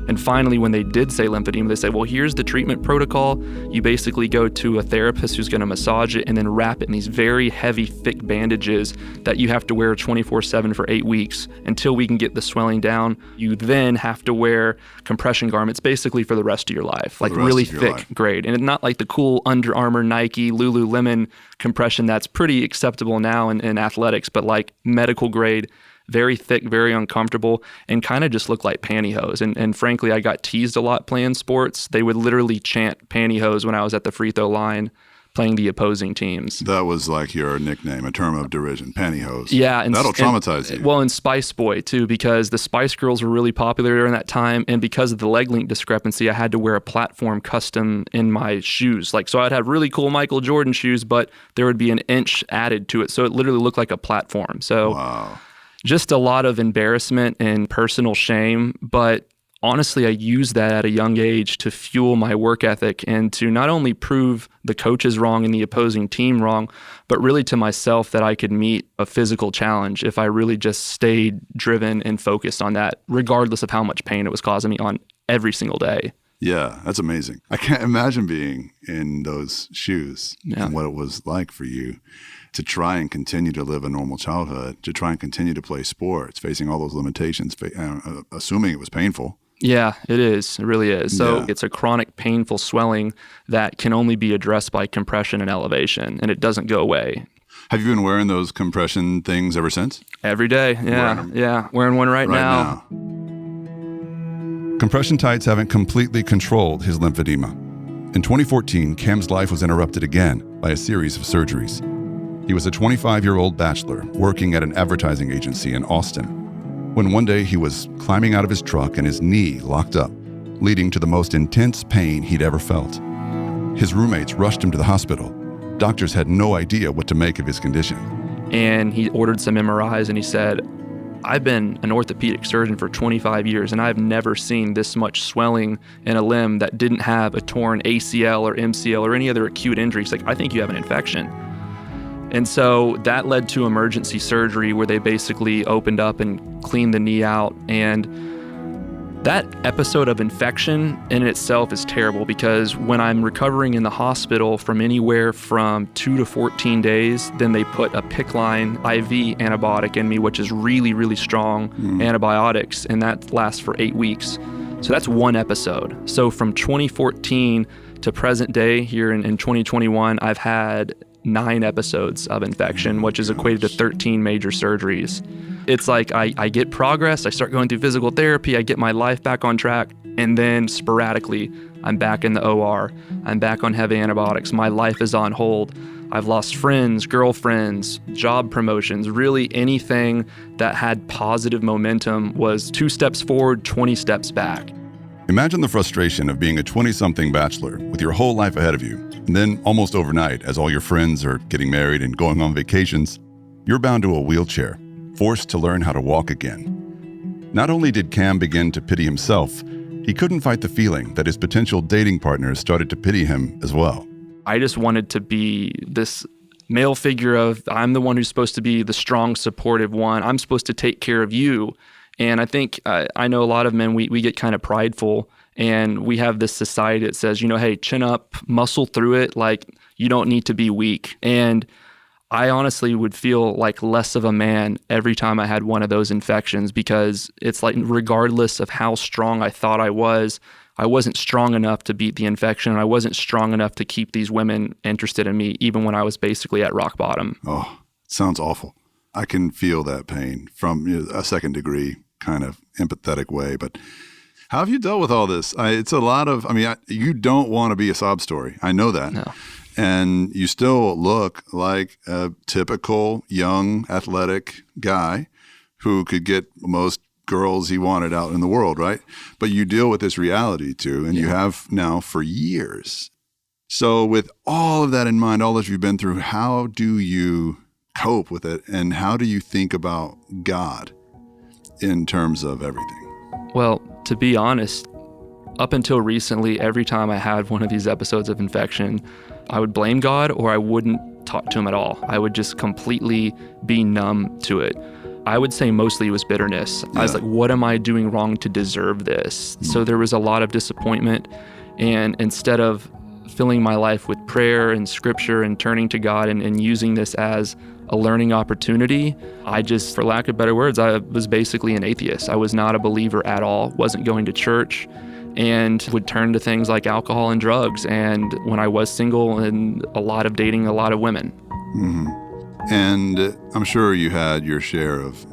And finally, when they did say lymphedema, they said, well, here's the treatment protocol. You basically go to a therapist who's going to massage it and then wrap it in these very heavy, thick bandages that you have to wear 24/7 for 8 weeks until we can get the swelling down. You then have to wear compression garments basically for the rest of your life, like really thick grade. And not like the cool Under Armour, Nike, Lululemon compression that's pretty acceptable now in athletics, but like medical grade. Very thick, very uncomfortable, and kind of just look like pantyhose. And frankly, I got teased a lot playing sports. They would literally chant pantyhose when I was at the free throw line playing the opposing teams. That was like your nickname, a term of derision, pantyhose. Yeah. And that'll traumatize you. Well, and Spice Boy, too, because the Spice Girls were really popular during that time. And because of the leg length discrepancy, I had to wear a platform custom in my shoes. So I'd have really cool Michael Jordan shoes, but there would be an inch added to it. So it literally looked like a platform. So wow. Just a lot of embarrassment and personal shame, but honestly, I used that at a young age to fuel my work ethic and to not only prove the coaches wrong and the opposing team wrong, but really to myself that I could meet a physical challenge if I really just stayed driven and focused on that, regardless of how much pain it was causing me on every single day. Yeah, that's amazing. I can't imagine being in those shoes and what it was like for you to try and continue to live a normal childhood, to try and continue to play sports, facing all those limitations, assuming it was painful. Yeah, it is. It really is. So it's a chronic, painful swelling that can only be addressed by compression and elevation, and it doesn't go away. Have you been wearing those compression things ever since? Every day, yeah. Wearing one right now. Compression tights haven't completely controlled his lymphedema. In 2014, Cam's life was interrupted again by a series of surgeries. He was a 25-year-old bachelor working at an advertising agency in Austin, when one day he was climbing out of his truck and his knee locked up, leading to the most intense pain he'd ever felt. His roommates rushed him to the hospital. Doctors had no idea what to make of his condition. And he ordered some MRIs and he said, I've been an orthopedic surgeon for 25 years and I've never seen this much swelling in a limb that didn't have a torn ACL or MCL or any other acute injury. He's like, I think you have an infection. And so that led to emergency surgery where they basically opened up and cleaned the knee out. And that episode of infection in itself is terrible because when I'm recovering in the hospital from anywhere from 2 to 14 days, then they put a PICC line IV antibiotic in me, which is really, really strong antibiotics, and that lasts for 8 weeks. So that's one episode. So from 2014 to present day here in 2021, I've had 9 episodes of infection, which is equated to 13 major surgeries. It's like I get progress, I start going through physical therapy, I get my life back on track, and then sporadically, I'm back in the OR, I'm back on heavy antibiotics, my life is on hold. I've lost friends, girlfriends, job promotions, really anything that had positive momentum was 2 steps forward, 20 steps back. Imagine the frustration of being a 20-something bachelor with your whole life ahead of you, and then almost overnight, as all your friends are getting married and going on vacations, you're bound to a wheelchair, forced to learn how to walk again. Not only did Cam begin to pity himself, he couldn't fight the feeling that his potential dating partners started to pity him as well. I just wanted to be this male figure of, I'm the one who's supposed to be the strong, supportive one. I'm supposed to take care of you. And I think I know a lot of men, we get kind of prideful And we have this society that says, hey, chin up, muscle through it. Like, you don't need to be weak. And I honestly would feel like less of a man every time I had one of those infections, because it's like, regardless of how strong I thought I wasn't strong enough to beat the infection. I wasn't strong enough to keep these women interested in me, even when I was basically at rock bottom. Oh, it sounds awful. I can feel that pain from a second degree kind of empathetic way. But how have you dealt with all this? It's a lot of, you don't want to be a sob story. I know that. No. And you still look like a typical young athletic guy who could get most girls he wanted out in the world, right? But you deal with this reality too, and you have now for years. So with all of that in mind, all that you've been through, how do you cope with it? And how do you think about God in terms of everything? Well, to be honest, up until recently, every time I had one of these episodes of infection, I would blame God, or I wouldn't talk to him at all. I would just completely be numb to it. I would say mostly it was bitterness. I was like, what am I doing wrong to deserve this? So there was a lot of disappointment. And instead of filling my life with prayer and scripture and turning to God and using this as a learning opportunity, I just, for lack of better words, I was basically an atheist. I was not a believer at all, wasn't going to church, and would turn to things like alcohol and drugs. And when I was single, and a lot of dating a lot of women. Mm-hmm. And I'm sure you had your share of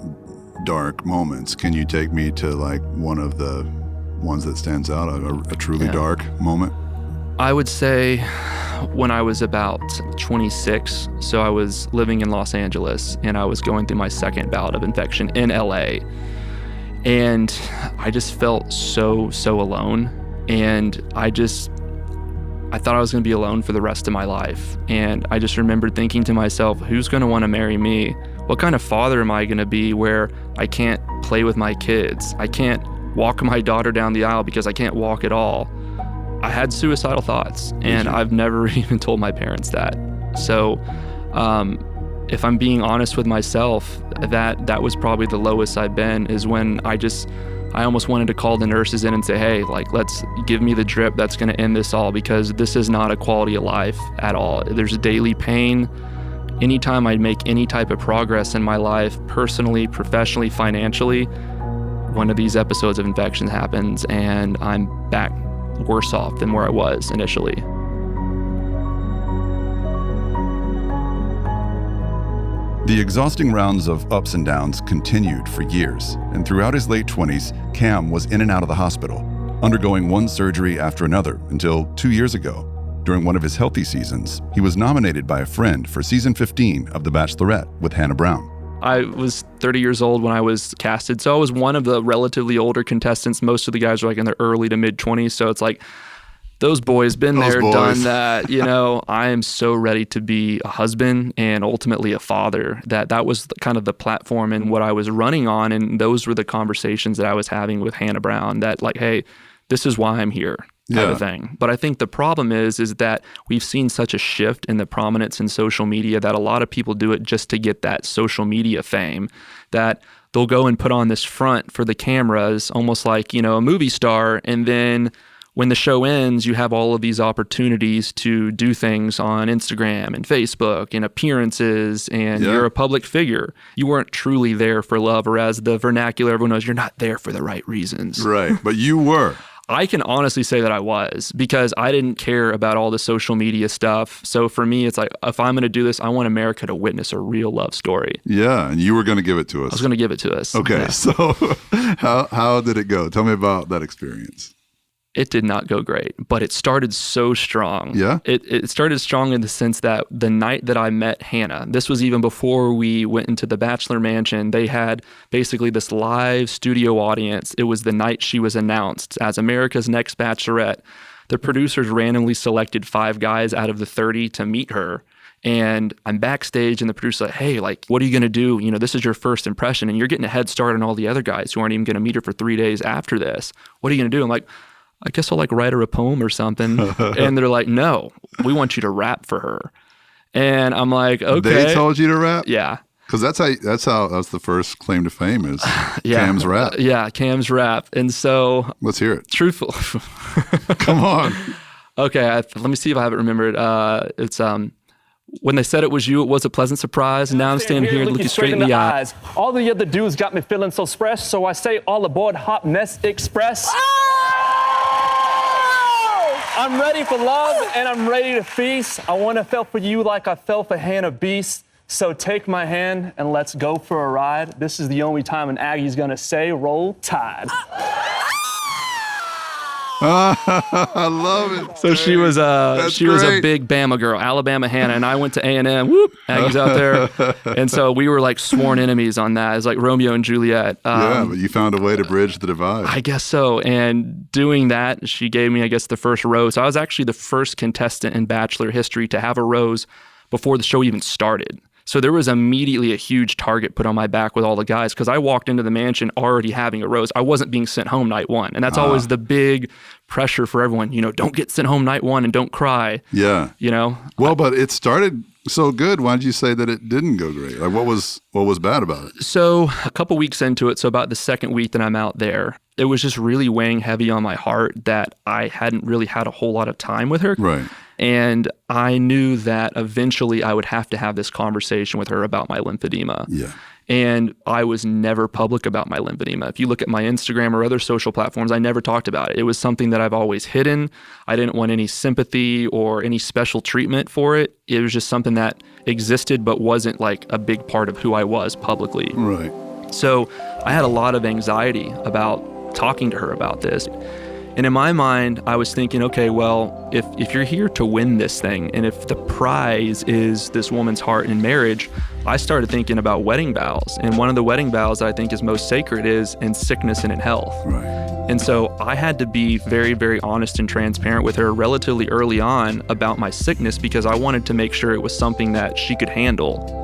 dark moments. Can you take me to like one of the ones that stands out, a truly dark moment? I would say when I was about 26, so I was living in Los Angeles, and I was going through my second bout of infection in LA. And I just felt so alone. And I thought I was going to be alone for the rest of my life. And I just remembered thinking to myself, who's going to want to marry me? What kind of father am I going to be where I can't play with my kids? I can't walk my daughter down the aisle because I can't walk at all. I had suicidal thoughts, and I've never even told my parents that. So if I'm being honest with myself, that was probably the lowest I've been, is when I almost wanted to call the nurses in and say, hey, like, let's give me the drip that's going to end this all, because this is not a quality of life at all. There's daily pain. Anytime I make any type of progress in my life, personally, professionally, financially, one of these episodes of infection happens, and I'm back worse off than where I was initially. The exhausting rounds of ups and downs continued for years, and throughout his late 20s, Cam was in and out of the hospital, undergoing one surgery after another until 2 years ago. During one of his healthy seasons, he was nominated by a friend for season 15 of The Bachelorette with Hannah Brown. I was 30 years old when I was casted, so I was one of the relatively older contestants. Most of the guys were like in their early to mid 20s, so it's like, those boys, been there, done that. I am so ready to be a husband and ultimately a father. That was kind of the platform and what I was running on, and those were the conversations that I was having with Hannah Brown, that like, hey, this is why I'm here, type of thing. But I think the problem is that we've seen such a shift in the prominence in social media that a lot of people do it just to get that social media fame, that they'll go and put on this front for the cameras, almost like, a movie star, and then when the show ends, you have all of these opportunities to do things on Instagram and Facebook and appearances, and you're a public figure. You weren't truly there for love, or as the vernacular everyone knows, you're not there for the right reasons. Right, but you were. I can honestly say that I was, because I didn't care about all the social media stuff. So for me, it's like, if I'm going to do this, I want America to witness a real love story. Yeah, and you were going to give it to us. I was going to give it to us. Okay, so how did it go? Tell me about that experience. It did not go great, but it started so strong. Yeah? It started strong in the sense that the night that I met Hannah, this was even before we went into the Bachelor mansion, they had basically this live studio audience. It was the night she was announced as America's next Bachelorette. The producers randomly selected 5 guys out of the 30 to meet her. And I'm backstage, and the producer's like, hey, like, what are you going to do? This is your first impression, and you're getting a head start on all the other guys who aren't even going to meet her for 3 days after this. What are you going to do? I'm like, I guess I'll like write her a poem or something. And they're like, no, we want you to rap for her. And I'm like, okay. They told you to rap? Yeah. Because that's the first claim to fame is Cam's rap. Yeah, Cam's rap. And so let's hear it. Truthful. Come on. Okay, let me see if I have it remembered. It's when they said it was you, it was a pleasant surprise. And now I'm standing here looking straight in the eyes. All the other dudes got me feeling so fresh, so I say all aboard Hot Mess Express. I'm ready for love and I'm ready to feast. I want to feel for you like I fell for Hannah Beast. So take my hand and let's go for a ride. This is the only time an Aggie's gonna say roll tide. I love it. So she was a big Bama girl, Alabama Hannah, and I went to A&M. Whoop, Aggie's out there. And so we were like sworn enemies on that. It's like Romeo and Juliet. Yeah, but you found a way to bridge the divide. I guess so. And doing that, she gave me, I guess, the first rose. So I was actually the first contestant in Bachelor history to have a rose before the show even started. So there was immediately a huge target put on my back with all the guys because I walked into the mansion already having a rose. I wasn't being sent home night one. And that's always the big pressure for everyone. Don't get sent home night one and don't cry. Yeah. Well, but it started so good. Why did you say that it didn't go great? Like what was bad about it? So a couple weeks into it, so about the second week that I'm out there, it was just really weighing heavy on my heart that I hadn't really had a whole lot of time with her. Right. And I knew that eventually I would have to have this conversation with her about my lymphedema. Yeah. And I was never public about my lymphedema. If you look at my Instagram or other social platforms, I never talked about it. It was something that I've always hidden. I didn't want any sympathy or any special treatment for it. It was just something that existed but wasn't like a big part of who I was publicly. Right. So I had a lot of anxiety about talking to her about this. And in my mind, I was thinking, okay, well, if you're here to win this thing, and if the prize is this woman's heart in marriage, I started thinking about wedding vows. And one of the wedding vows that I think is most sacred is in sickness and in health. Right. And so I had to be very, very honest and transparent with her relatively early on about my sickness because I wanted to make sure it was something that she could handle.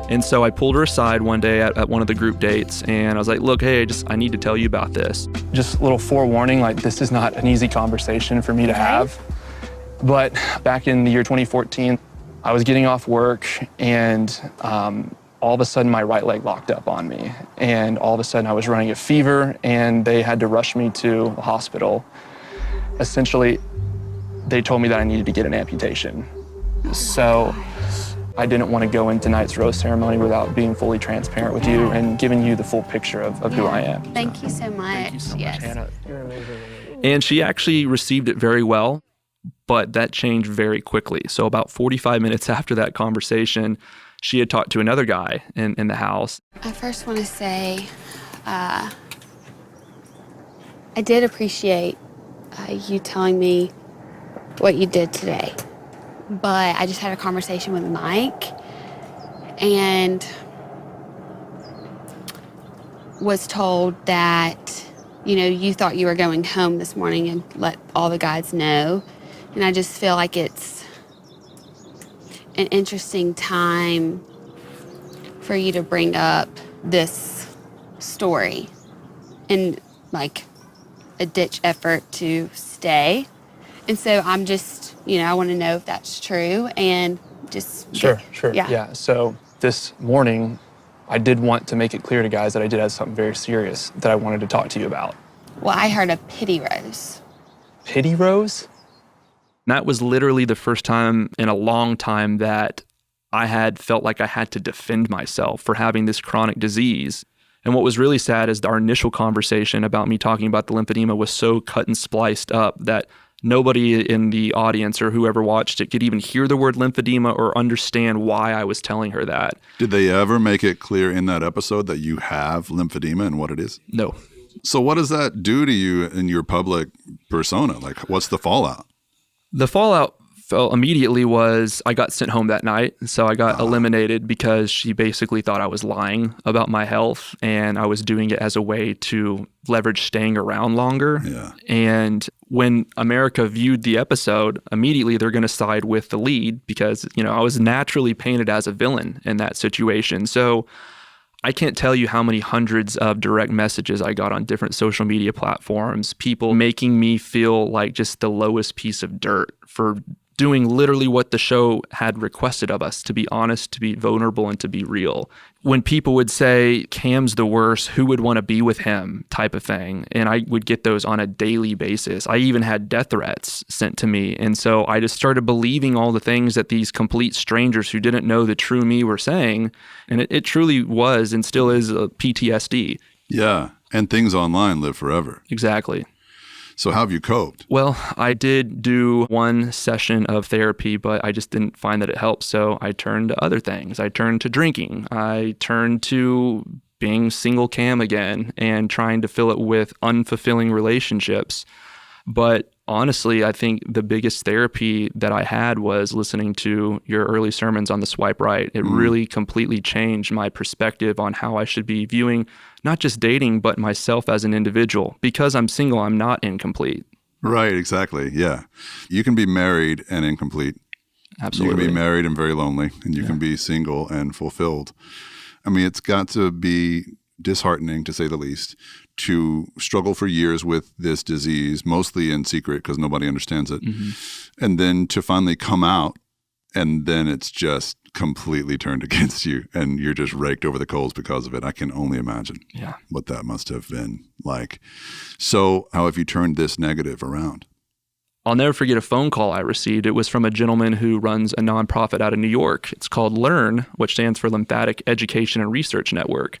And so I pulled her aside one day at one of the group dates and I was like, look, hey, I need to tell you about this. Just a little forewarning, like this is not an easy conversation for me to have. But back in the year 2014, I was getting off work and all of a sudden my right leg locked up on me. And all of a sudden I was running a fever and they had to rush me to the hospital. Essentially, they told me that I needed to get an amputation. So I didn't want to go into tonight's rose ceremony without being fully transparent with you and giving you the full picture of who I am. Thank you so much. Thank you so yes. much, Hannah. You're amazing. And she actually received it very well, but that changed very quickly. So about 45 minutes after that conversation, she had talked to another guy in the house. I first want to say I did appreciate you telling me what you did today. But I just had a conversation with Mike and was told that, you thought you were going home this morning and let all the guys know. And I just feel like it's an interesting time for you to bring up this story and like a ditch effort to stay. And so I'm just, I want to know if that's true and just... Sure. Yeah. So this morning, I did want to make it clear to guys that I did have something very serious that I wanted to talk to you about. Well, I heard a pity rose. Pity rose? That was literally the first time in a long time that I had felt like I had to defend myself for having this chronic disease. And what was really sad is our initial conversation about me talking about the lymphedema was so cut and spliced up that nobody in the audience or whoever watched it could even hear the word lymphedema or understand why I was telling her that. Did they ever make it clear in that episode that you have lymphedema and what it is? No. So what does that do to you in your public persona? Like, what's the fallout? The fallout immediately was I got sent home that night. So I got eliminated because she basically thought I was lying about my health and I was doing it as a way to leverage staying around longer. Yeah. And when America viewed the episode, immediately they're going to side with the lead because, I was naturally painted as a villain in that situation. So I can't tell you how many hundreds of direct messages I got on different social media platforms, people making me feel like just the lowest piece of dirt for doing literally what the show had requested of us, to be honest, to be vulnerable, and to be real. When people would say, Cam's the worst, who would want to be with him, type of thing, and I would get those on a daily basis. I even had death threats sent to me. And so I just started believing all the things that these complete strangers who didn't know the true me were saying. And it truly was and still is a PTSD. Yeah. And things online live forever. Exactly. So how have you coped? Well, I did do one session of therapy, but I just didn't find that it helped. So I turned to other things. I turned to drinking. I turned to being single Cam again and trying to fill it with unfulfilling relationships. But honestly, I think the biggest therapy that I had was listening to your early sermons on the swipe right. It really completely changed my perspective on how I should be viewing not just dating, but myself as an individual. Because I'm single, I'm not incomplete. Right, exactly. Yeah. You can be married and incomplete. Absolutely. You can be married and very lonely, and you can be single and fulfilled. I mean, it's got to be disheartening, to say the least, to struggle for years with this disease, mostly in secret because nobody understands it. And then to finally come out, and then it's just completely turned against you and you're just raked over the coals because of it. I can only imagine what that must have been like. So how have you turned this negative around? I'll never forget a phone call I received. It was from a gentleman who runs a nonprofit out of New York. It's called LEARN, which stands for Lymphatic Education and Research Network.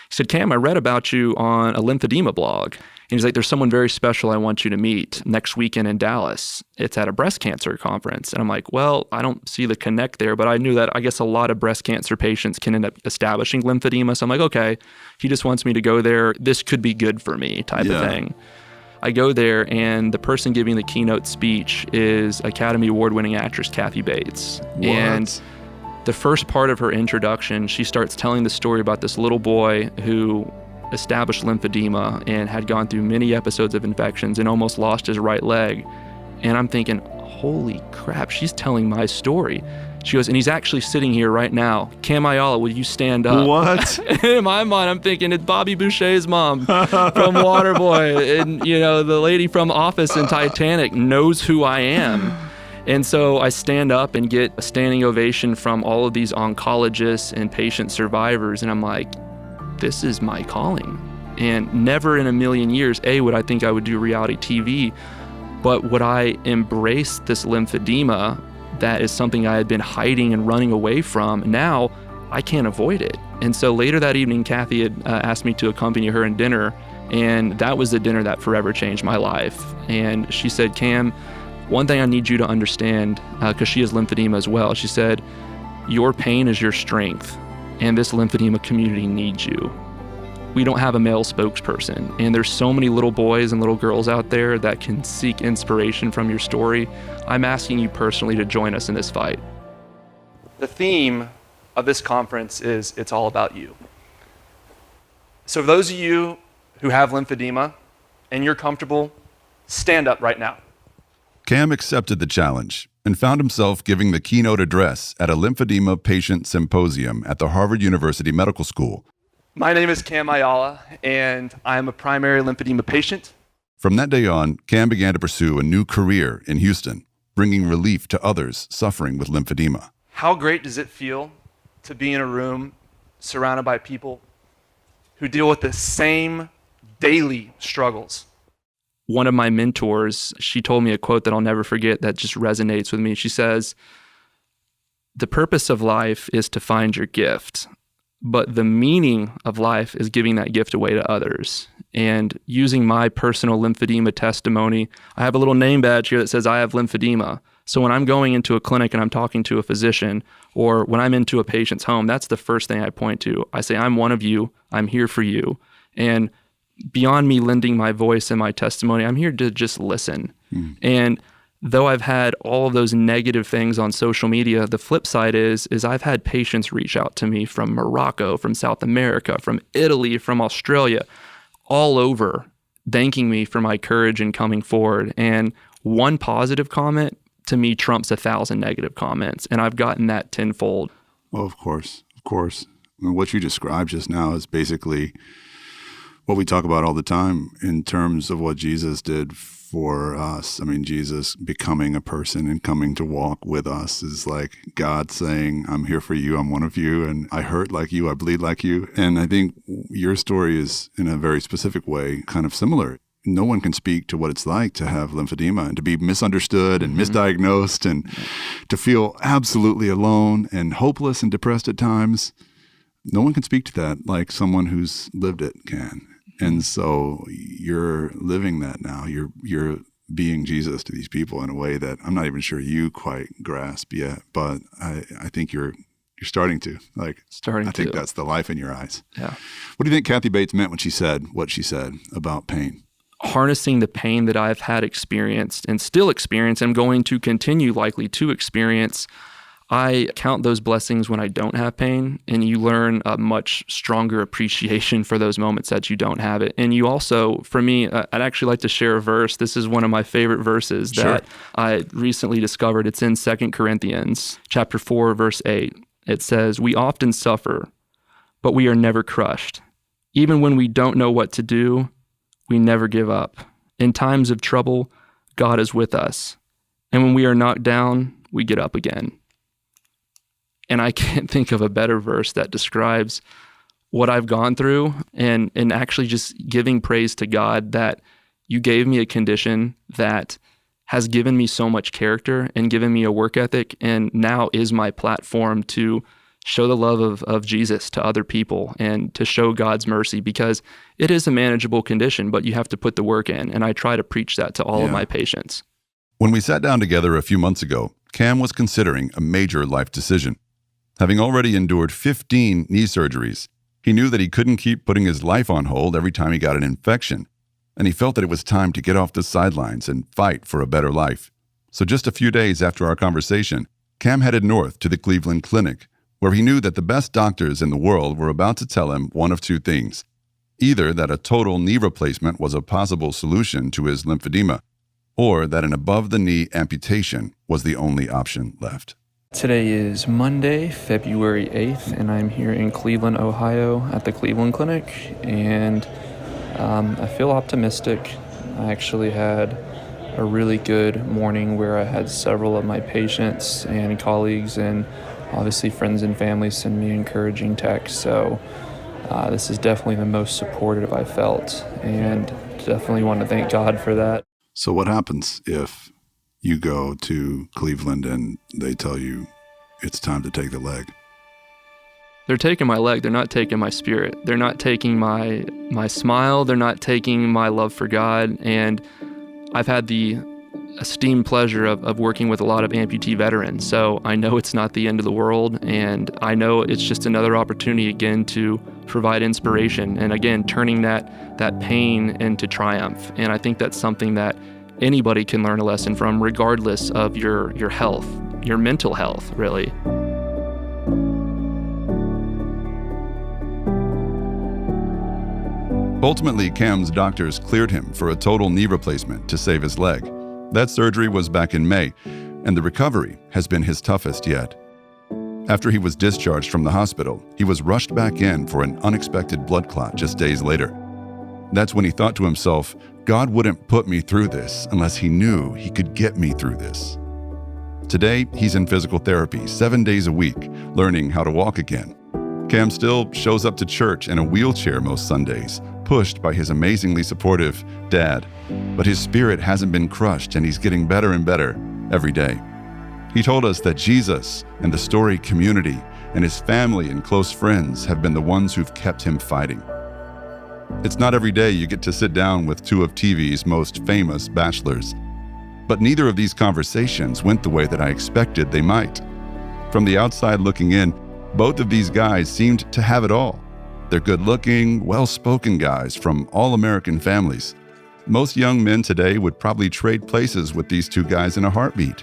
He said, Cam, I read about you on a lymphedema blog. And he's like, there's someone very special I want you to meet next weekend in Dallas. It's at a breast cancer conference. And I'm like, well, I don't see the connect there, but I knew that I guess a lot of breast cancer patients can end up establishing lymphedema. So I'm like, okay, he just wants me to go there. This could be good for me type of thing. I go there, and the person giving the keynote speech is Academy Award-winning actress Kathy Bates. And the first part of her introduction, she starts telling the story about this little boy who established lymphedema and had gone through many episodes of infections and almost lost his right leg. And I'm thinking, holy crap, she's telling my story. She goes, and he's actually sitting here right now. Cam Ayala, will you stand up? What? In my mind, I'm thinking it's Bobby Boucher's mom from Waterboy. And, you know, the lady from Office and Titanic knows who I am. And so I stand up and get a standing ovation from all of these oncologists and patient survivors. And I'm like, this is my calling. And never in a million years, would I think I would do reality TV, but would I embrace this lymphedema that is something I had been hiding and running away from. Now I can't avoid it. And so later that evening, Kathy had asked me to accompany her in dinner. And that was the dinner that forever changed my life. And she said, Cam, one thing I need you to understand, because she has lymphedema as well. She said, your pain is your strength, and this lymphedema community needs you. We don't have a male spokesperson, and there's so many little boys and little girls out there that can seek inspiration from your story. I'm asking you personally to join us in this fight. The theme of this conference is It's All About You. So for those of you who have lymphedema and you're comfortable, stand up right now. Cam accepted the challenge and found himself giving the keynote address at a lymphedema patient symposium at the Harvard University Medical School. My name is Cam Ayala, and I'm a primary lymphedema patient. From that day on, Cam began to pursue a new career in Houston, bringing relief to others suffering with lymphedema. How great does it feel to be in a room surrounded by people who deal with the same daily struggles? One of my mentors, she told me a quote that I'll never forget that just resonates with me. She says, the purpose of life is to find your gift, but the meaning of life is giving that gift away to others. And using my personal lymphedema testimony, I have a little name badge here that says I have lymphedema. So when I'm going into a clinic and I'm talking to a physician, or when I'm into a patient's home, that's the first thing I point to. I say, I'm one of you, I'm here for you. And beyond me lending my voice and my testimony, I'm here to just listen. And though I've had all of those negative things on social media, the flip side is I've had patients reach out to me from Morocco, from South America, from Italy, from Australia, all over, thanking me for my courage in coming forward. And one positive comment to me trumps 1,000 negative comments. And I've gotten that tenfold. Well, of course. I mean, what you described just now is basically what we talk about all the time in terms of what Jesus did for us. I mean, Jesus becoming a person and coming to walk with us is like God saying, I'm here for you, I'm one of you, and I hurt like you, I bleed like you. And I think your story is, in a very specific way, kind of similar. No one can speak to what it's like to have lymphedema and to be misunderstood and misdiagnosed and to feel absolutely alone and hopeless and depressed at times. No one can speak to that like someone who's lived it can. And so you're living that now. You're being Jesus to these people in a way that I'm not even sure you quite grasp yet, but I think you're starting to. I think that's the life in your eyes. Yeah. What do you think Kathy Bates meant when she said what she said about pain? Harnessing the pain that I've had experienced and still experience, and going to continue likely to experience. I count those blessings when I don't have pain, and you learn a much stronger appreciation for those moments that you don't have it. And you also, for me, I'd actually like to share a verse. This is one of my favorite verses that I recently discovered. It's in 2 Corinthians chapter 4, verse 8. It says, "We often suffer, but we are never crushed. Even when we don't know what to do, we never give up. In times of trouble, God is with us. And when we are knocked down, we get up again." And I can't think of a better verse that describes what I've gone through, and actually just giving praise to God that you gave me a condition that has given me so much character and given me a work ethic, and now is my platform to show the love of Jesus to other people and to show God's mercy, because it is a manageable condition, but you have to put the work in. And I try to preach that to all of my patients. When we sat down together a few months ago, Cam was considering a major life decision. Having already endured 15 knee surgeries, he knew that he couldn't keep putting his life on hold every time he got an infection, and he felt that it was time to get off the sidelines and fight for a better life. So just a few days after our conversation, Cam headed north to the Cleveland Clinic, where he knew that the best doctors in the world were about to tell him one of two things: either that a total knee replacement was a possible solution to his lymphedema, or that an above-the-knee amputation was the only option left. Today is Monday, February 8th, and I'm here in Cleveland, Ohio at the Cleveland Clinic, and I feel optimistic. I actually had a really good morning where I had several of my patients and colleagues and obviously friends and family send me encouraging texts, so this is definitely the most supportive I felt, and definitely want to thank God for that. So what happens if you go to Cleveland and they tell you it's time to take the leg? They're taking my leg. They're not taking my spirit. They're not taking my smile. They're not taking my love for God. And I've had the esteemed pleasure of working with a lot of amputee veterans. So I know it's not the end of the world. And I know it's just another opportunity again to provide inspiration. And again, turning that pain into triumph. And I think that's something that anybody can learn a lesson from, regardless of your health, your mental health, really. Ultimately, Cam's doctors cleared him for a total knee replacement to save his leg. That surgery was back in May, and the recovery has been his toughest yet. After he was discharged from the hospital, he was rushed back in for an unexpected blood clot just days later. That's when he thought to himself, God wouldn't put me through this unless he knew he could get me through this. Today, he's in physical therapy 7 days a week, learning how to walk again. Cam still shows up to church in a wheelchair most Sundays, pushed by his amazingly supportive dad. But his spirit hasn't been crushed, and he's getting better and better every day. He told us that Jesus and the Story community and his family and close friends have been the ones who've kept him fighting. It's not every day you get to sit down with two of TV's most famous bachelors. But neither of these conversations went the way that I expected they might. From the outside looking in, both of these guys seemed to have it all. They're good-looking, well-spoken guys from all-American families. Most young men today would probably trade places with these two guys in a heartbeat.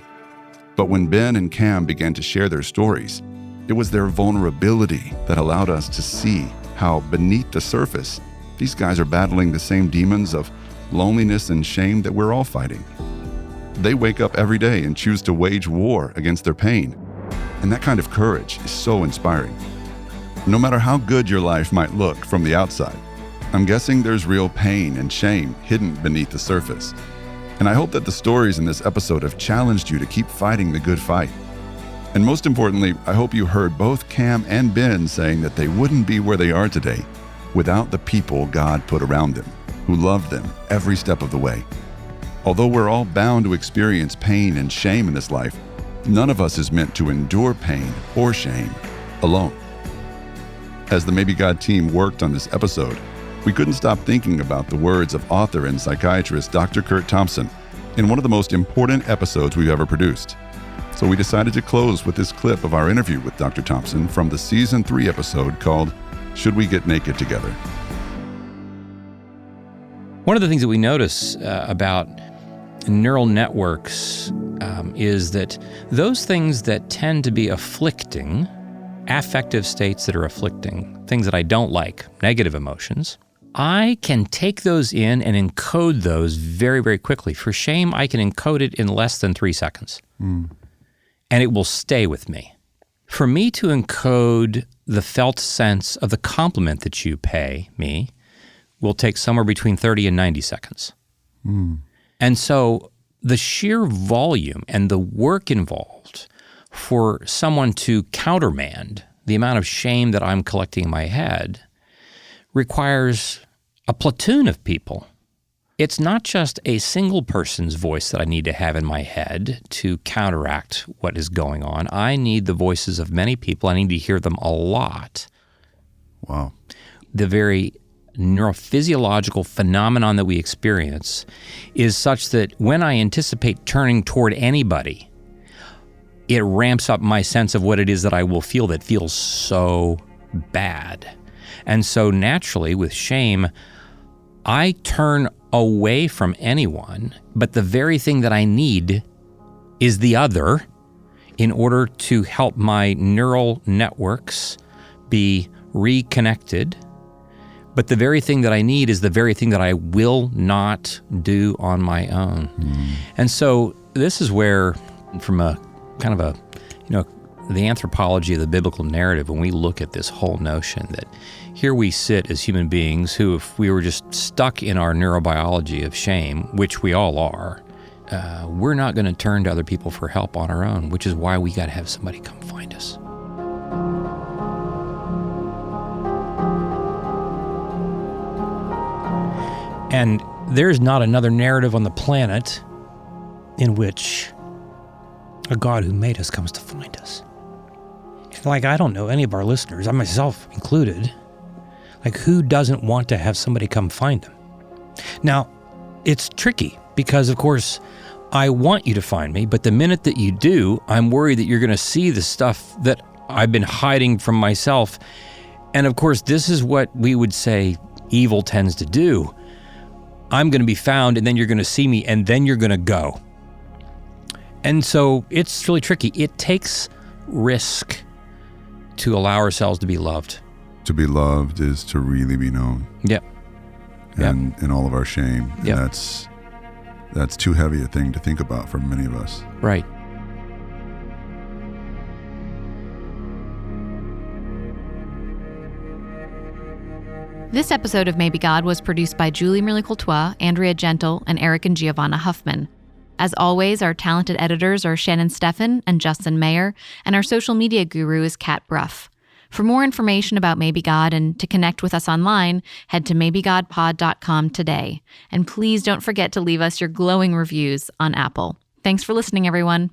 But when Ben and Cam began to share their stories, it was their vulnerability that allowed us to see how beneath the surface, these guys are battling the same demons of loneliness and shame that we're all fighting. They wake up every day and choose to wage war against their pain. And that kind of courage is so inspiring. No matter how good your life might look from the outside, I'm guessing there's real pain and shame hidden beneath the surface. And I hope that the stories in this episode have challenged you to keep fighting the good fight. And most importantly, I hope you heard both Cam and Ben saying that they wouldn't be where they are today without the people God put around them, who loved them every step of the way. Although we're all bound to experience pain and shame in this life, none of us is meant to endure pain or shame alone. As the Maybe God team worked on this episode, we couldn't stop thinking about the words of author and psychiatrist Dr. Kurt Thompson in one of the most important episodes we've ever produced. So we decided to close with this clip of our interview with Dr. Thompson from the Season 3 episode called Should We Get Naked Together? One of the things that we notice about neural networks is that those things that tend to be afflicting, affective states that are afflicting, things that I don't like, negative emotions, I can take those in and encode those very, very quickly. For shame, I can encode it in less than 3 seconds. And it will stay with me. For me to encode the felt sense of the compliment that you pay me will take somewhere between 30 and 90 seconds. And so the sheer volume and the work involved for someone to countermand the amount of shame that I'm collecting in my head requires a platoon of people. It's not just a single person's voice that I need to have in my head to counteract what is going on. I need the voices of many people. I need to hear them a lot. Wow. The very neurophysiological phenomenon that we experience is such that when I anticipate turning toward anybody, it ramps up my sense of what it is that I will feel that feels so bad. And so naturally, with shame, I turn away from anyone, but the very thing that I need is the other in order to help my neural networks be reconnected. But the very thing that I need is the very thing that I will not do on my own. And so this is where, from a kind of a, the anthropology of the biblical narrative, when we look at this whole notion that here we sit as human beings who, if we were just stuck in our neurobiology of shame, which we all are, we're not going to turn to other people for help on our own, which is why we got to have somebody come find us. And there's not another narrative on the planet in which a God who made us comes to find us. Like, I don't know any of our listeners, I myself included, like, who doesn't want to have somebody come find them? Now, it's tricky because, of course, I want you to find me, but the minute that you do, I'm worried that you're going to see the stuff that I've been hiding from myself. And of course, this is what we would say evil tends to do. I'm going to be found, and then you're going to see me, and then you're going to go. And so it's really tricky. It takes risk to allow ourselves to be loved. To be loved is to really be known. Yep. And in all of our shame. And yep. That's too heavy a thing to think about for many of us. Right. This episode of Maybe God was produced by Julie Merle-Coultois, Andrea Gentle, and Eric and Giovanna Huffman. As always, our talented editors are Shannon Steffen and Justin Mayer, and our social media guru is Kat Bruff. For more information about Maybe God and to connect with us online, head to maybegodpod.com today. And please don't forget to leave us your glowing reviews on Apple. Thanks for listening, everyone.